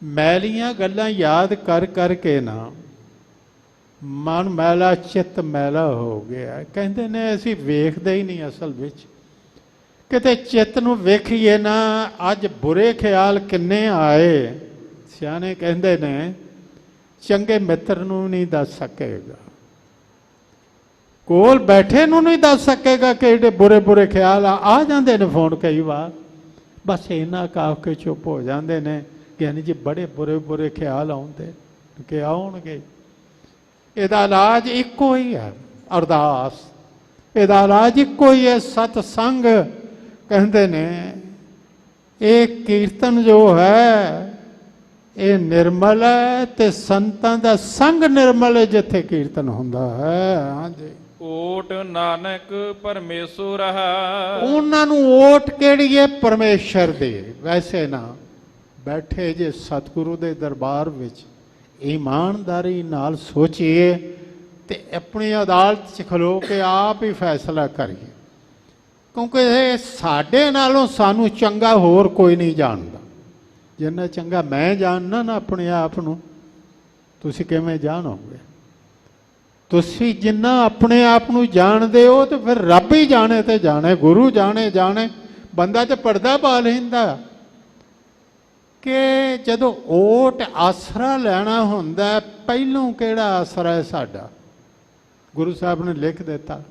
ਮੈਲੀਆਂ ਗੱਲਾਂ ਯਾਦ ਕਰ ਕਰਕੇ ਨਾ ਮਨ ਮੈਲਾ, ਚਿੱਤ ਮੈਲਾ ਹੋ ਗਿਆ। ਕਹਿੰਦੇ ਨੇ ਅਸੀਂ ਵੇਖਦੇ ਹੀ ਨਹੀਂ ਅਸਲ ਵਿੱਚ। ਕਿਤੇ ਚਿੱਤ ਨੂੰ ਵੇਖੀਏ ਨਾ, ਅੱਜ ਬੁਰੇ ਖਿਆਲ ਕਿੰਨੇ ਆਏ। ਸਿਆਣੇ ਕਹਿੰਦੇ ਨੇ ਚੰਗੇ ਮਿੱਤਰ ਨੂੰ ਨਹੀਂ ਦੱਸ ਸਕੇਗਾ, ਕੋਲ ਬੈਠੇ ਨੂੰ ਨਹੀਂ ਦੱਸ ਸਕੇਗਾ ਕਿ ਜਿਹੜੇ ਬੁਰੇ ਬੁਰੇ ਖਿਆਲ ਆ ਜਾਂਦੇ ਨੇ ਫੋਨ ਕਈ ਵਾਰ। ਬਸ ਇਹਨਾਂ ਕਾਹ ਕੇ ਚੁੱਪ ਹੋ ਜਾਂਦੇ ਨੇ ਕਿ ਯਾਨੀ ਜੀ ਬੜੇ ਬੁਰੇ ਬੁਰੇ ਖਿਆਲ ਆਉਂਦੇ ਕਿ ਆਉਣਗੇ। ਇਹਦਾ ਇਲਾਜ ਇੱਕੋ ਹੀ ਹੈ, ਅਰਦਾਸ। ਇਹਦਾ ਇਲਾਜ ਇੱਕੋ ਹੀ ਹੈ, ਸਤਸੰਗ। ਕਹਿੰਦੇ ਨੇ ਇਹ ਕੀਰਤਨ ਜੋ ਹੈ ਇਹ ਨਿਰਮਲ ਹੈ, ਤੇ ਸੰਤਾਂ ਦਾ ਸੰਗ ਨਿਰਮਲ ਹੈ ਜਿੱਥੇ ਕੀਰਤਨ ਹੁੰਦਾ ਹੈ। ਹਾਂਜੀ, ਓਟ ਨਾਨਕ ਪਰਮੇਸ਼ੁਰ ਹੈ। ਉਹਨਾਂ ਨੂੰ ਓਟ ਕਿਹੜੀ ਹੈ? ਪਰਮੇਸ਼ਰ ਦੀ। ਵੈਸੇ ਨਾ ਬੈਠੇ ਜੇ ਸਤਿਗੁਰੂ ਦੇ ਦਰਬਾਰ ਵਿੱਚ ਇਮਾਨਦਾਰੀ ਨਾਲ ਸੋਚੀਏ ਤੇ ਆਪਣੀ ਅਦਾਲਤ 'ਚ ਖਲੋ ਕੇ ਆਪ ਹੀ ਫੈਸਲਾ ਕਰੀਏ, ਕਿਉਂਕਿ ਇਹ ਸਾਡੇ ਨਾਲੋਂ ਸਾਨੂੰ ਚੰਗਾ ਹੋਰ ਕੋਈ ਨਹੀਂ ਜਾਣਦਾ। ਜਿੰਨਾ ਚੰਗਾ ਮੈਂ ਜਾਣਨਾ ਨਾ ਆਪਣੇ ਆਪ ਨੂੰ, ਤੁਸੀਂ ਕਿਵੇਂ ਜਾਣੋਗੇ? ਤੁਸੀਂ ਜਿੰਨਾ ਆਪਣੇ ਆਪ ਨੂੰ ਜਾਣਦੇ ਹੋ ਤੇ ਫਿਰ ਰੱਬ ਹੀ ਜਾਣੇ ਤੇ ਜਾਣੇ, ਗੁਰੂ ਜਾਣੇ। ਬੰਦਾ ਤੇ ਪਰਦਾ ਪਾ ਲੈਂਦਾ ਕਿ ਜਦੋਂ ਓਟ ਆਸਰਾ ਲੈਣਾ ਹੁੰਦਾ, ਪਹਿਲੋਂ ਕਿਹੜਾ ਆਸਰਾ ਹੈ ਸਾਡਾ? ਗੁਰੂ ਸਾਹਿਬ ਨੇ ਲਿਖ ਦਿੱਤਾ,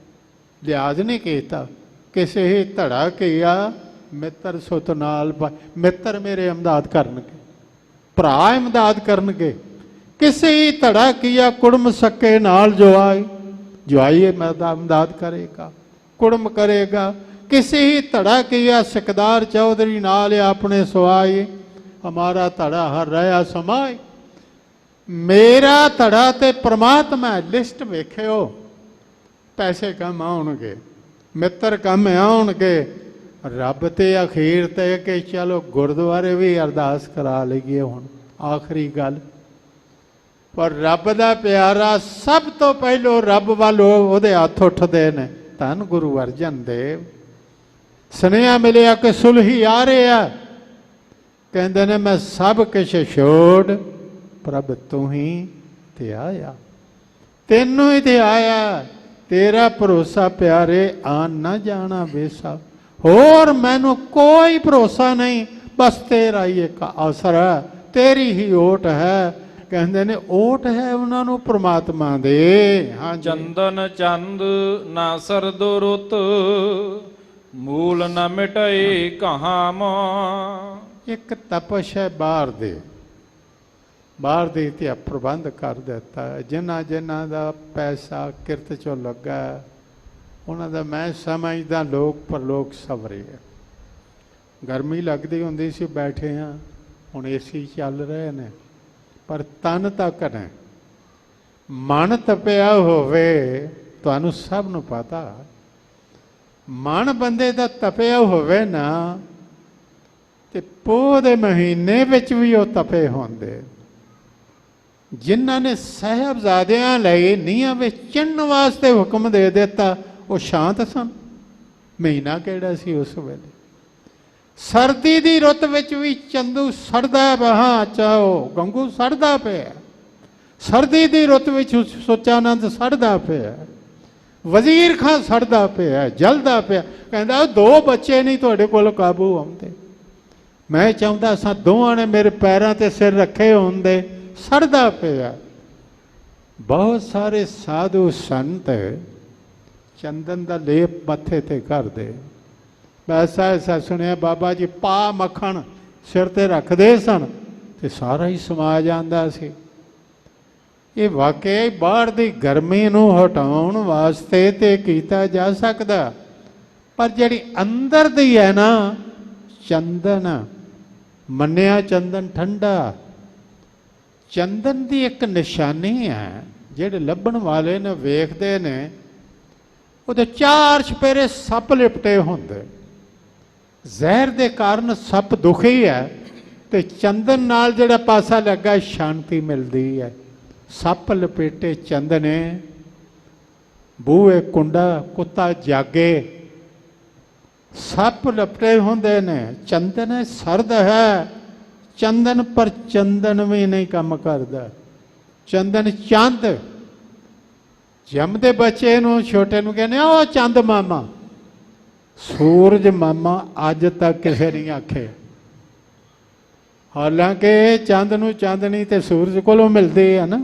ਲਿਹਾਜ਼ ਨਹੀਂ ਕੀਤਾ। ਕਿਸੇ ਹੀ ਧੜਾ ਕੀਆ ਮਿੱਤਰ ਸੁਤ ਨਾਲ। ਮਿੱਤਰ ਮੇਰੇ ਇਮਦਾਦ ਕਰਨਗੇ, ਭਰਾ ਇਮਦਾਦ ਕਰਨਗੇ। ਕਿਸੇ ਹੀ ਧੜਾ ਕੀਆ ਕੁੜਮ ਸਕੇ ਨਾਲ ਜਵਾਈ, ਜਵਾਈ ਇਮਦਾਦ ਕਰੇਗਾ, ਕੁੜਮ ਕਰੇਗਾ। ਕਿਸੇ ਹੀ ਧੜਾ ਕੀਆ ਸਿਕਦਾਰ ਚੌਧਰੀ ਨਾਲ ਆਪਣੇ ਸਵਾਈ, ਹਮਾਰਾ ਧੜਾ ਹਰ ਰਹਾ ਸਮਾਏ। ਮੇਰਾ ਧੜਾ ਤੇ ਪ੍ਰਮਾਤਮਾ। ਲਿਸਟ ਵੇਖਿਓ, ਪੈਸੇ ਕੰਮ ਆਉਣਗੇ, ਮਿੱਤਰ ਕੰਮ ਆਉਣਗੇ, ਰੱਬ ਤੇ ਅਖੀਰ ਤੇ ਕਿ ਚਲੋ ਗੁਰਦੁਆਰੇ ਵੀ ਅਰਦਾਸ ਕਰਾ ਲਈਏ ਹੁਣ ਆਖਰੀ ਗੱਲ। ਪਰ ਰੱਬ ਦਾ ਪਿਆਰਾ ਸਭ ਤੋਂ ਪਹਿਲੋਂ ਰੱਬ ਵੱਲ ਉਹਦੇ ਹੱਥ ਉੱਠਦੇ ਨੇ। ਧੰਨ ਗੁਰੂ ਅਰਜਨ ਦੇਵ। ਸੁਨੇਹਾ ਮਿਲਿਆ ਕਿ ਸੁਲਹੀ ਆ ਰਿਹਾ। ਕਹਿੰਦੇ ਨੇ ਮੈਂ ਸਭ ਕੁਛ ਛੋੜ ਪ੍ਰਭ ਤੂੰ ਹੀ ਤੇ ਆਇਆ, ਤੈਨੂੰ ਹੀ ਤੇ ਆਇਆ। ਤੇਰਾ ਭਰੋਸਾ ਪਿਆਰੇ ਆਨ ਨਾ ਜਾਣਾ ਬੇਸਾ। ਹੋਰ ਮੈਨੂੰ ਕੋਈ ਭਰੋਸਾ ਨਹੀਂ, ਬਸ ਤੇਰਾ ਹੀ ਇੱਕ ਆਸਰਾ, ਤੇਰੀ ਹੀ ਓਟ ਹੈ। ਕਹਿੰਦੇ ਨੇ ਓਟ ਹੈ ਉਹਨਾਂ ਨੂੰ ਪ੍ਰਮਾਤਮਾ ਦੇ। ਹਾਂ, ਚੰਦਨ ਚੰਦ ਨਾ ਸਰਦੋ ਰੁੱਤ, ਮੂਲ ਨਾ ਮਿਟਾਏ ਕਹਾਂ ਮਾ। ਇੱਕ ਤਪਸ਼ ਹੈ ਬਾਹਰ ਦੇ ਤੇ ਪ੍ਰਬੰਧ ਕਰ ਦਿੱਤਾ। ਜਿਨ੍ਹਾਂ ਦਾ ਪੈਸਾ ਕਿਰਤ ਚੋਂ ਲੱਗਾ ਉਹਨਾਂ ਦਾ ਮੈਂ ਸਮਝਦਾ ਲੋਕ ਪਰਲੋਕ ਸਵਰੇ ਹੈ। ਗਰਮੀ ਲੱਗਦੀ ਹੁੰਦੀ ਸੀ, ਬੈਠੇ ਹਾਂ, ਹੁਣ ਏਸੀ ਚੱਲ ਰਹੇ ਨੇ, ਪਰ ਤਨ ਤੱਕ ਨੇ। ਮਨ ਤਪਿਆ ਹੋਵੇ, ਤੁਹਾਨੂੰ ਸਭ ਨੂੰ ਪਤਾ, ਮਨ ਬੰਦੇ ਦਾ ਤਪਿਆ ਹੋਵੇ ਨਾ ਤੇ ਪੋਹ ਦੇ ਮਹੀਨੇ ਵਿੱਚ ਵੀ ਉਹ ਤਪੇ ਹੁੰਦੇ। ਜਿਨ੍ਹਾਂ ਨੇ ਸਾਹਿਬਜ਼ਾਦਿਆਂ ਲਈ ਨੀਹਾਂ ਵਿੱਚ ਚਿਣਨ ਵਾਸਤੇ ਹੁਕਮ ਦੇ ਦਿੱਤਾ, ਉਹ ਸ਼ਾਂਤ ਸਨ। ਮਹੀਨਾ ਕਿਹੜਾ ਸੀ ਉਸ ਵੇਲੇ? ਸਰਦੀ ਦੀ ਰੁੱਤ ਵਿੱਚ ਵੀ ਚੰਦੂ ਸੜਦਾ ਬਹਾ ਚਾਹੋ, ਗੰਗੂ ਸੜਦਾ ਪਿਆ। ਸਰਦੀ ਦੀ ਰੁੱਤ ਵਿੱਚ ਸੁੱਚਾਨੰਦ ਸੜਦਾ ਪਿਆ, ਵਜ਼ੀਰ ਖਾਂ ਸੜਦਾ ਪਿਆ, ਜਲਦਾ ਪਿਆ। ਕਹਿੰਦਾ 2 ਬੱਚੇ ਨਹੀਂ ਤੁਹਾਡੇ ਕੋਲ ਕਾਬੂ ਆਉਂਦੇ। ਮੈਂ ਚਾਹੁੰਦਾ ਸਾਂ ਦੋਵਾਂ ਨੇ ਮੇਰੇ ਪੈਰਾਂ ਤੇ ਸਿਰ ਰੱਖੇ ਹੁੰਦੇ। ਸੜਦਾ ਪਿਆ। ਬਹੁਤ ਸਾਰੇ ਸਾਧੂ ਸੰਤ ਚੰਦਨ ਦਾ ਲੇਪ ਮੱਥੇ ਤੇ ਕਰਦੇ। ਐਸਾ ਐਸਾ ਸੁਣਿਆ ਬਾਬਾ ਜੀ ਪਾ ਮੱਖਣ ਸਿਰ ਤੇ ਰੱਖਦੇ ਸਨ ਤੇ ਸਾਰਾ ਹੀ ਸਮਾ ਜਾਂਦਾ ਸੀ। ਇਹ ਵਾਕਿਆ ਹੀ ਬਾਹਰ ਦੀ ਗਰਮੀ ਨੂੰ ਹਟਾਉਣ ਵਾਸਤੇ ਤੇ ਕੀਤਾ ਜਾ ਸਕਦਾ, ਪਰ ਜਿਹੜੀ ਅੰਦਰ ਦੀ ਹੈ ਨਾ, ਚੰਦਨ ਮੰਨਿਆ ਚੰਦਨ ਠੰਡਾ, ਚੰਦਨ ਦੀ ਇੱਕ ਨਿਸ਼ਾਨੀ ਹੈ। ਜਿਹੜੇ ਲੱਭਣ ਵਾਲੇ ਨੇ ਵੇਖਦੇ ਨੇ ਉਹਦੇ ਚਾਰ ਚੁਫੇਰੇ ਸੱਪ ਲਿਪਟੇ ਹੁੰਦੇ, ਜ਼ਹਿਰ ਦੇ ਕਾਰਨ ਸੱਪ ਦੁਖੀ ਹੈ, ਤੇ ਚੰਦਨ ਨਾਲ ਜਿਹੜਾ ਪਾਸਾ ਲੱਗਾ ਸ਼ਾਂਤੀ ਮਿਲਦੀ ਹੈ। ਸੱਪ ਲਪੇਟੇ ਚੰਦਨੇ, ਬੂਹੇ ਕੁੰਡਾ ਕੁੱਤਾ ਜਾਗੇ, ਸੱਪ ਲਪਟੇ ਹੁੰਦੇ ਨੇ। ਚੰਦਨ ਸਰਦ ਹੈ, ਚੰਦਨ ਪਰ ਚੰਦਨ ਵੀ ਨਹੀਂ ਕੰਮ ਕਰਦਾ। ਚੰਦਨ ਚੰਦ, ਜੰਮਦੇ ਬੱਚੇ ਨੂੰ ਛੋਟੇ ਨੂੰ ਕਹਿੰਦੇ ਉਹ ਚੰਦ ਮਾਮਾ, ਸੂਰਜ ਮਾਮਾ ਅੱਜ ਤੱਕ ਕਿਸੇ ਨਹੀਂ ਆਖੇ। ਹਾਲਾਂਕਿ ਚੰਦ ਨੂੰ ਚਾਂਦਨੀ ਤੇ ਸੂਰਜ ਕੋਲੋਂ ਮਿਲਦੀ ਹੈ ਨਾ,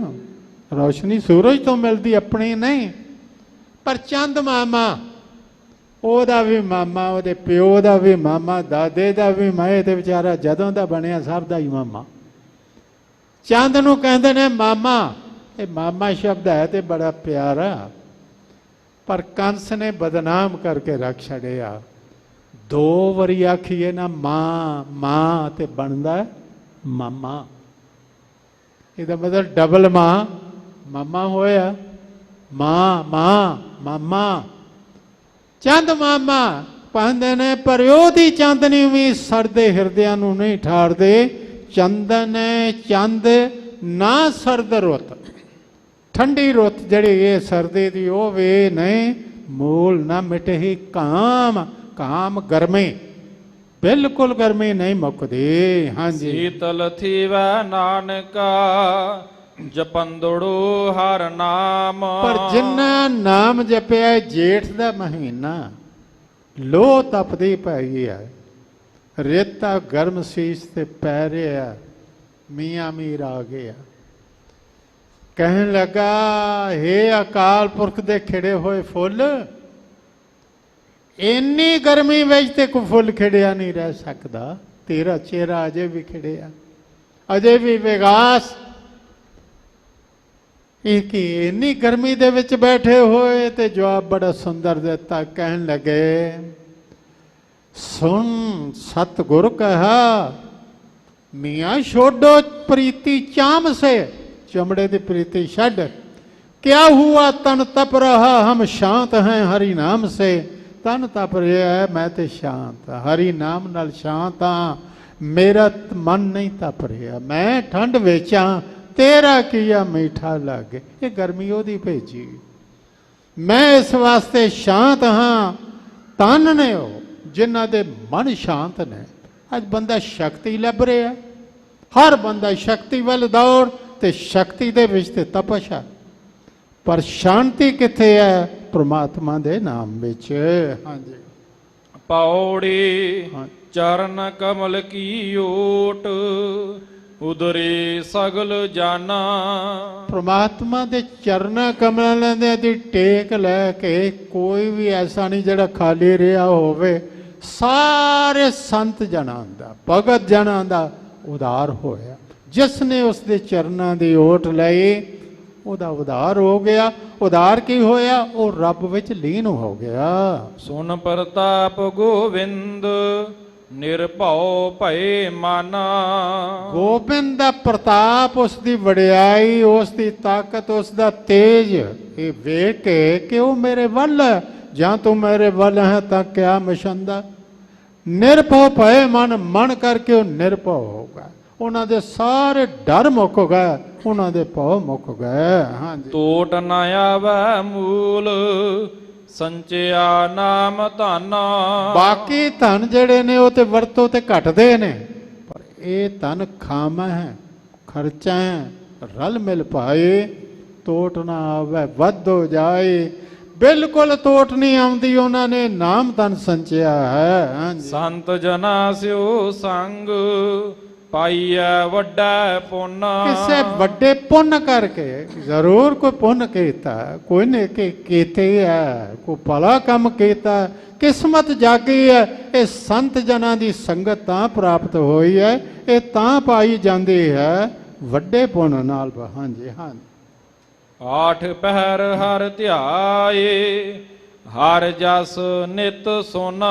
ਰੋਸ਼ਨੀ ਸੂਰਜ ਤੋਂ ਮਿਲਦੀ, ਆਪਣੀ ਨਹੀਂ। ਪਰ ਚੰਦ ਮਾਮਾ, ਉਹਦਾ ਵੀ ਮਾਮਾ, ਉਹਦੇ ਪਿਓ ਦਾ ਵੀ ਮਾਮਾ, ਦਾਦੇ ਦਾ ਵੀ। ਮੈਂ ਤੇ ਵਿਚਾਰਾ ਜਦੋਂ ਦਾ ਬਣਿਆ ਸਭ ਦਾ ਹੀ ਮਾਮਾ। ਚੰਦ ਨੂੰ ਕਹਿੰਦੇ ਨੇ ਮਾਮਾ। ਇਹ ਮਾਮਾ ਸ਼ਬਦ ਹੈ ਤੇ ਬੜਾ ਪਿਆਰਾ, ਪਰ ਕੰਸ ਨੇ ਬਦਨਾਮ ਕਰਕੇ ਰੱਖ ਛੜਿਆ। ਦੋ ਵਾਰੀ ਆਖੀਏ ਨਾ ਮਾਂ ਮਾਂ ਤੇ ਬਣਦਾ ਮਾਮਾ। ਇਹਦਾ ਮਤਲਬ ਡਬਲ ਮਾਂ ਮਾਮਾ ਹੋਇਆ, ਮਾਂ ਮਾਂ ਮਾਮਾ। ਚੰਦ ਮਾਮਾ ਕਹਿੰਦੇ ਨੇ, ਪਰ ਉਹਦੀ ਚਾਂਦਨੀ ਵੀ ਸੜਦੇ ਹਿਰਦਿਆਂ ਨੂੰ ਨਹੀਂ ਠਾਰਦੇ। ਚੰਦਨ ਚੰਦ ਨਾ ਸਰਦ ਰੁੱਤ, ਠੰਡੀ ਰੁੱਤ ਜਿਹੜੀ ਇਹ ਸਰਦੀ ਦੀ ਉਹ ਵੇ ਨਹੀਂ। ਮੂਲ ਨਾ ਮਿਟਹੀ ਕਾਮ, ਕਾਮ ਗਰਮੀ, ਬਿਲਕੁਲ ਗਰਮੀ ਨਹੀਂ ਮੁੱਕਦੀ। ਹਾਂਜੀ। ਸੀਤਲ ਥੀਵੈ ਨਾਨਕਾ ਜਪੰਦੜੋ ਹਰ ਨਾਮ। ਪਰ ਜਿੰਨਾ ਨਾਮ ਜਪਿਆ, ਜੇਠ ਦਾ ਮਹੀਨਾ, ਲੋ ਤਪਦੀ ਪਈ ਹੈ, ਰੇਤਾ ਗਰਮ ਸੀਸ ਤੇ ਪੈ ਰਿਹਾ, ਮੀਆਂ ਮੀਰ ਆ ਗਿਆ। ਕਹਿਣ ਲੱਗਾ, ਹੇ ਅਕਾਲ ਪੁਰਖ ਦੇ ਖਿੜੇ ਹੋਏ ਫੁੱਲ, ਇੰਨੀ ਗਰਮੀ ਵਿੱਚ ਤੇ ਕੋਈ ਫੁੱਲ ਖਿੜਿਆ ਨਹੀਂ ਰਹਿ ਸਕਦਾ। ਤੇਰਾ ਚਿਹਰਾ ਅਜੇ ਵੀ ਖਿੜਿਆ, ਅਜੇ ਵੀ ਵਿਗਾਸ। ਇਹ ਕੀ ਇੰਨੀ ਗਰਮੀ ਦੇ ਵਿੱਚ ਬੈਠੇ ਹੋਏ? ਤੇ ਜਵਾਬ ਬੜਾ ਸੁੰਦਰ ਦਿੱਤਾ। ਕਹਿਣ ਲੱਗੇ, ਸੁਣ ਸਤਿਗੁਰ ਕਹਾ, ਮੀਆਂ ਛੋੜੋ ਪ੍ਰੀਤੀ ਚਾਮ ਸੇ, चमड़े की प्रीति छड़। क्या हुआ तन तप रहा, हम शांत हैं हरि नाम से। तन तप रहा है, मैं तो शांत, हरि नाम नाल शांत हाँ। मेरा मन नहीं तप रहा, मैं ठंड वेचा, तेरा किया मीठा लगे। ये गर्मी ओदी भेजी, मैं इस वास्ते शांत हाँ। तन ने हो जिन्हां दे मन शांत ने। अज बंदा शक्ति लभ रहा है, हर बंदा शक्ति वाल दौड़, ते शक्ति दे विच ते तपश है, पर शांति किथे है? परमात्मा दे नाम विच। हाँ जी। पौड़ी हाँ। चरण कमल की ओट, उदरे सगल जाना। परमात्मा दे चरण कमलों दी टेक लैके कोई भी ऐसा नहीं जिहड़ा खाली रहा होवे। सारे संत जनां दा, भगत जनां दा उदार होया। जिसने उसके चरणों की ओट लाई, ਉਹਦਾ ਉਧਾਰ ਹੋ ਗਿਆ। ਉਧਾਰ ਕੀ ਹੋਇਆ? ਉਹ ਰੱਬ ਵਿੱਚ ਲੀਨ ਹੋ ਗਿਆ। ਸੁਨ ਪ੍ਰਤਾਪ ਗੋਵਿੰਦ ਨਿਰਭਉ ਭਏ ਮਾਨਾ। ਗੋਬਿੰਦ ਦਾ ਪ੍ਰਤਾਪ, ਉਸ ਦੀ ਵਡਿਆਈ, ਉਸ ਦੀ ਤਾਕਤ, ਉਸ ਦਾ ਤੇਜ ਇਹ ਵੇਖ ਕੇ ਕਿ ਉਹ ਮੇਰੇ ਵੱਲ ਹੈ, ਜਾਂ ਤੂੰ ਮੇਰੇ ਵੱਲ ਹੈ ਤਾਂ ਕਿਆ ਮਸ਼ੰਦਾ। ਨਿਰਭਉ ਭਏ ਮਨ, ਮਨ ਕਰਕੇ ਉਹ ਨਿਰਭਉ ਹੋ ਗਿਆ। ਉਹਨਾਂ ਦੇ ਸਾਰੇ ਡਰ ਮੁੱਕ ਗਏ, ਉਹਨਾਂ ਦੇ ਭਉ ਮੁੱਕ ਗਏ। ਹਾਂਜੀ। ਟੋਟ ਨ ਆਵੈ ਮੂਲ ਸੰਚਿਆ ਨਾਮ ਧਨ। ਬਾਕੀ ਧਨ ਜਿਹੜੇ ਨੇ ਉਹ ਤੇ ਵਰਤੋਂ ਤੇ ਘਟਦੇ ਨੇ, ਪਰ ਇਹ ਧਨ ਖਾਮਾ ਹੈ, ਖਰਚਾ ਹੈ, ਰਲ ਮਿਲ ਪਾਏ। ਟੋਟ ਨਾ ਆਵੇ ਵੱਧ ਹੋ ਜਾਏ, ਬਿਲਕੁਲ ਟੋਟ ਨਹੀਂ ਆਉਂਦੀ। ਉਹਨਾਂ ਨੇ ਨਾਮ ਧਨ ਸੰਚਿਆ ਹੈ। ਹਾਂਜੀ। ਸੰਤ ਜਨਾ ਸਿਓ ਸੰਗ ਪਾਈਐ ਵੱਡਾ ਪੁੰਨ। ਕਿਸੇ ਵੱਡੇ ਪੁੰਨ ਕਰਕੇ, ਜ਼ਰੂਰ ਕੋਈ ਪੁੰਨ ਕੀਤਾ, ਕੋਈ ਨੇ ਕੀਤੇ ਹੈ, ਕੋਈ ਭਲਾ ਕੰਮ ਕੀਤਾ, ਕਿਸਮਤ ਜਾਗੀ ਹੈ। ਇਹ ਸੰਤ ਜਨਾਂ ਦੀ ਸੰਗਤ ਤਾਂ ਪ੍ਰਾਪਤ ਹੋਈ ਹੈ, ਇਹ ਤਾਂ ਪਾਈ ਜਾਂਦੀ ਹੈ ਵੱਡੇ ਪੁੰਨ ਨਾਲ। ਹਾਂਜੀ। ਹਾਂ। ਆਠ ਪਹਿਰ ਹਰ ਧਿਆਏ, ਹਰ ਜਸ ਨਿਤ ਸੋਨਾ।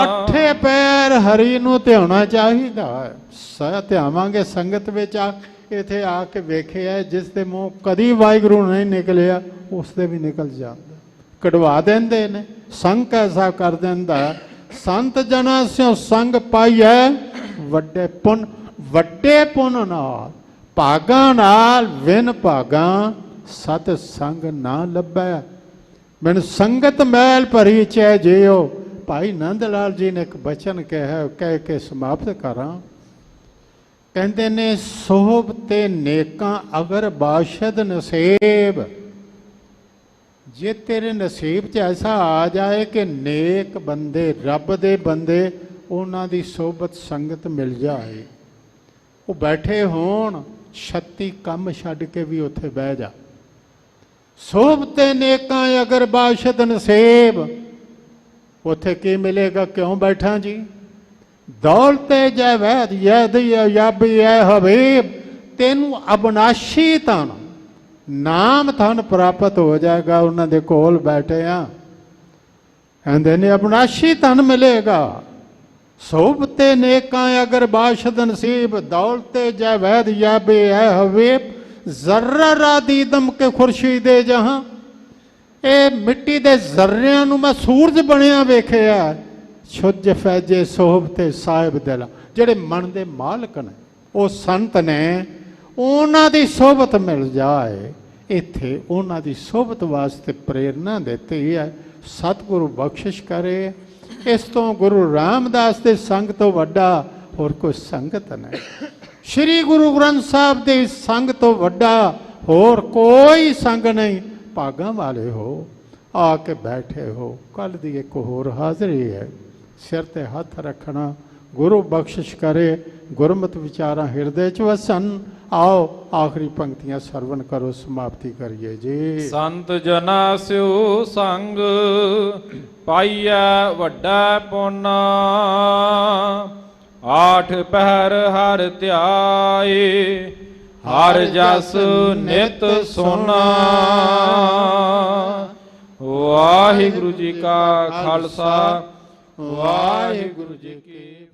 ਅੱਠੇ ਪੈਰ ਹਰੀ ਨੂੰ ਧਿਆਉਣਾ ਚਾਹੀਦਾ ਹੈ। ਧਿਆਵਾਂਗੇ ਸੰਗਤ ਵਿੱਚ ਆ, ਇੱਥੇ ਆ ਕੇ ਵੇਖਿਆ ਜਿਸ ਦੇ ਮੂੰਹ ਕਦੀ ਵਾਹਿਗੁਰੂ ਨਹੀਂ ਨਿਕਲਿਆ ਉਸ ਦੇ ਵੀ ਨਿਕਲ ਜਾਂਦਾ, ਕਢਵਾ ਦਿੰਦੇ ਨੇ। ਸੰਗ ਐਸਾ ਕਰ ਦਿੰਦਾ, ਸੰਤ ਜਨਾਂ ਸਿਓ ਸੰਗ ਪਾਈਐ, ਵੱਡੇ ਪੁੰਨ ਨਾਲ, ਭਾਗਾਂ ਨਾਲ ਵਿਨ ਭਾਗਾਂ, ਸਤ ਸੰਗ ਨਾ ਲੱਭੈ। ਮੈਨੂੰ ਸੰਗਤ ਮੈਲ ਭਰੀ ਚੈ ਜਿਉ। ਭਾਈ ਨੰਦ ਲਾਲ ਜੀ ਨੇ ਇੱਕ ਬਚਨ ਕਹਿ ਕੇ ਸਮਾਪਤ ਕਰਾਂ। ਕਹਿੰਦੇ ਨੇ ਸੋਭ ਤੇ ਨੇਕਾਂ ਅਗਰ ਬਾਸ਼ਦ ਨਸੀਬ, ਜੇ ਤੇਰੇ ਨਸੀਬ 'ਚ ਐਸਾ ਆ ਜਾਏ ਕਿ ਨੇਕ ਬੰਦੇ, ਰੱਬ ਦੇ ਬੰਦੇ, ਉਹਨਾਂ ਦੀ ਸੋਭਤ ਸੰਗਤ ਮਿਲ ਜਾਏ, ਉਹ ਬੈਠੇ ਹੋਣ 36 ਕੰਮ ਛੱਡ ਕੇ ਵੀ ਉੱਥੇ ਬਹਿ ਜਾ। ਸੋਭ ਤੇ ਨੇਕਾਂ ਅਗਰ ਬਾਸ਼ਦ ਨਸੀਬ, ਉੱਥੇ ਕੀ ਮਿਲੇਗਾ? ਕਿਉਂ ਬੈਠਾ ਜੀ? ਦੌਲਤੇ ਜੈ ਵੈਦ ਯਦੀ ਯਾਬੀ ਐ ਹਬੀਬ, ਤੈਨੂੰ ਅਬਨਾਸ਼ੀ ਧਨ, ਨਾਮ ਧਨ ਪ੍ਰਾਪਤ ਹੋ ਜਾਏਗਾ। ਉਹਨਾਂ ਦੇ ਕੋਲ ਬੈਠੇ ਆ, ਕਹਿੰਦੇ ਨੇ ਅਬਨਾਸ਼ੀ ਧਨ ਮਿਲੇਗਾ। ਸੋਭਤੇ ਨੇਕਾਂ ਅਗਰ ਬਾਸ਼ਦ ਨਸੀਬ, ਦੌਲਤੇ ਜੈ ਵੈਦ ਯਾਬੀ ਐ ਹਬੀਬ, ਜ਼ਰਰਾ ਰਾਦੀ ਦਮ ਕੇ ਖੁਰਸ਼ੀਦੇ ਜਹਾਂ। ਇਹ ਮਿੱਟੀ ਦੇ ਜ਼ਰਰਿਆਂ ਨੂੰ ਮੈਂ ਸੂਰਜ ਬਣਿਆ ਵੇਖਿਆ। ਛੁੱਜ ਫੈਜੇ ਸੋਭ ਤੇ ਸਾਹਿਬ ਦਿਲ, ਜਿਹੜੇ ਮਨ ਦੇ ਮਾਲਕ ਨੇ, ਉਹ ਸੰਤ ਨੇ, ਉਹਨਾਂ ਦੀ ਸੋਭਤ ਮਿਲ ਜਾਏ। ਇੱਥੇ ਉਹਨਾਂ ਦੀ ਸੋਭਤ ਵਾਸਤੇ ਪ੍ਰੇਰਨਾ ਦਿੱਤੀ ਹੈ। ਸਤਿਗੁਰੂ ਬਖਸ਼ਿਸ਼ ਕਰੇ। ਇਸ ਤੋਂ ਗੁਰੂ ਰਾਮਦਾਸ ਦੇ ਸੰਗ ਤੋਂ ਵੱਡਾ ਹੋਰ ਕੋਈ ਸੰਗਤ ਨਹੀਂ। ਸ਼੍ਰੀ ਗੁਰੂ ਗ੍ਰੰਥ ਸਾਹਿਬ ਦੇ ਸੰਗ ਤੋਂ ਵੱਡਾ ਹੋਰ ਕੋਈ ਸੰਗ ਨਹੀਂ। ਭਾਗਾਂ ਵਾਲੇ ਹੋ, ਆ ਕੇ ਬੈਠੇ ਹੋ। ਕੱਲ੍ਹ ਦੀ ਇੱਕ ਹੋਰ ਹਾਜ਼ਰੀ ਹੈ। ਸਿਰ ਤੇ ਹੱਥ ਰੱਖਣਾ। ਗੁਰੂ ਬਖਸ਼ਿਸ਼ ਕਰੇ। ਗੁਰਮਤਿ ਵਿਚਾਰਾਂ ਹਿਰਦੇ 'ਚ ਵਸਣ। ਆਓ ਆਖਰੀ ਪੰਕਤੀਆਂ ਸਰਵਨ ਕਰੋ, ਸਮਾਪਤੀ ਕਰੀਏ ਜੀ। ਸੰਤ ਜਨਾ ਸਿਓ ਸੰਗ ਪਾਈਐ ਵੱਡਾ ਪੁੰਨ, ਆਠ ਪਹਿਰ ਹਰ ਧਿਆਏ, ਹਰ ਜਸ ਨਿਤ ਸੋਨਾ। ਵਾਹਿਗੁਰੂ ਜੀ ਕਾ ਖਾਲਸਾ, ਵਾਹਿਗੁਰੂ ਜੀ ਕੀ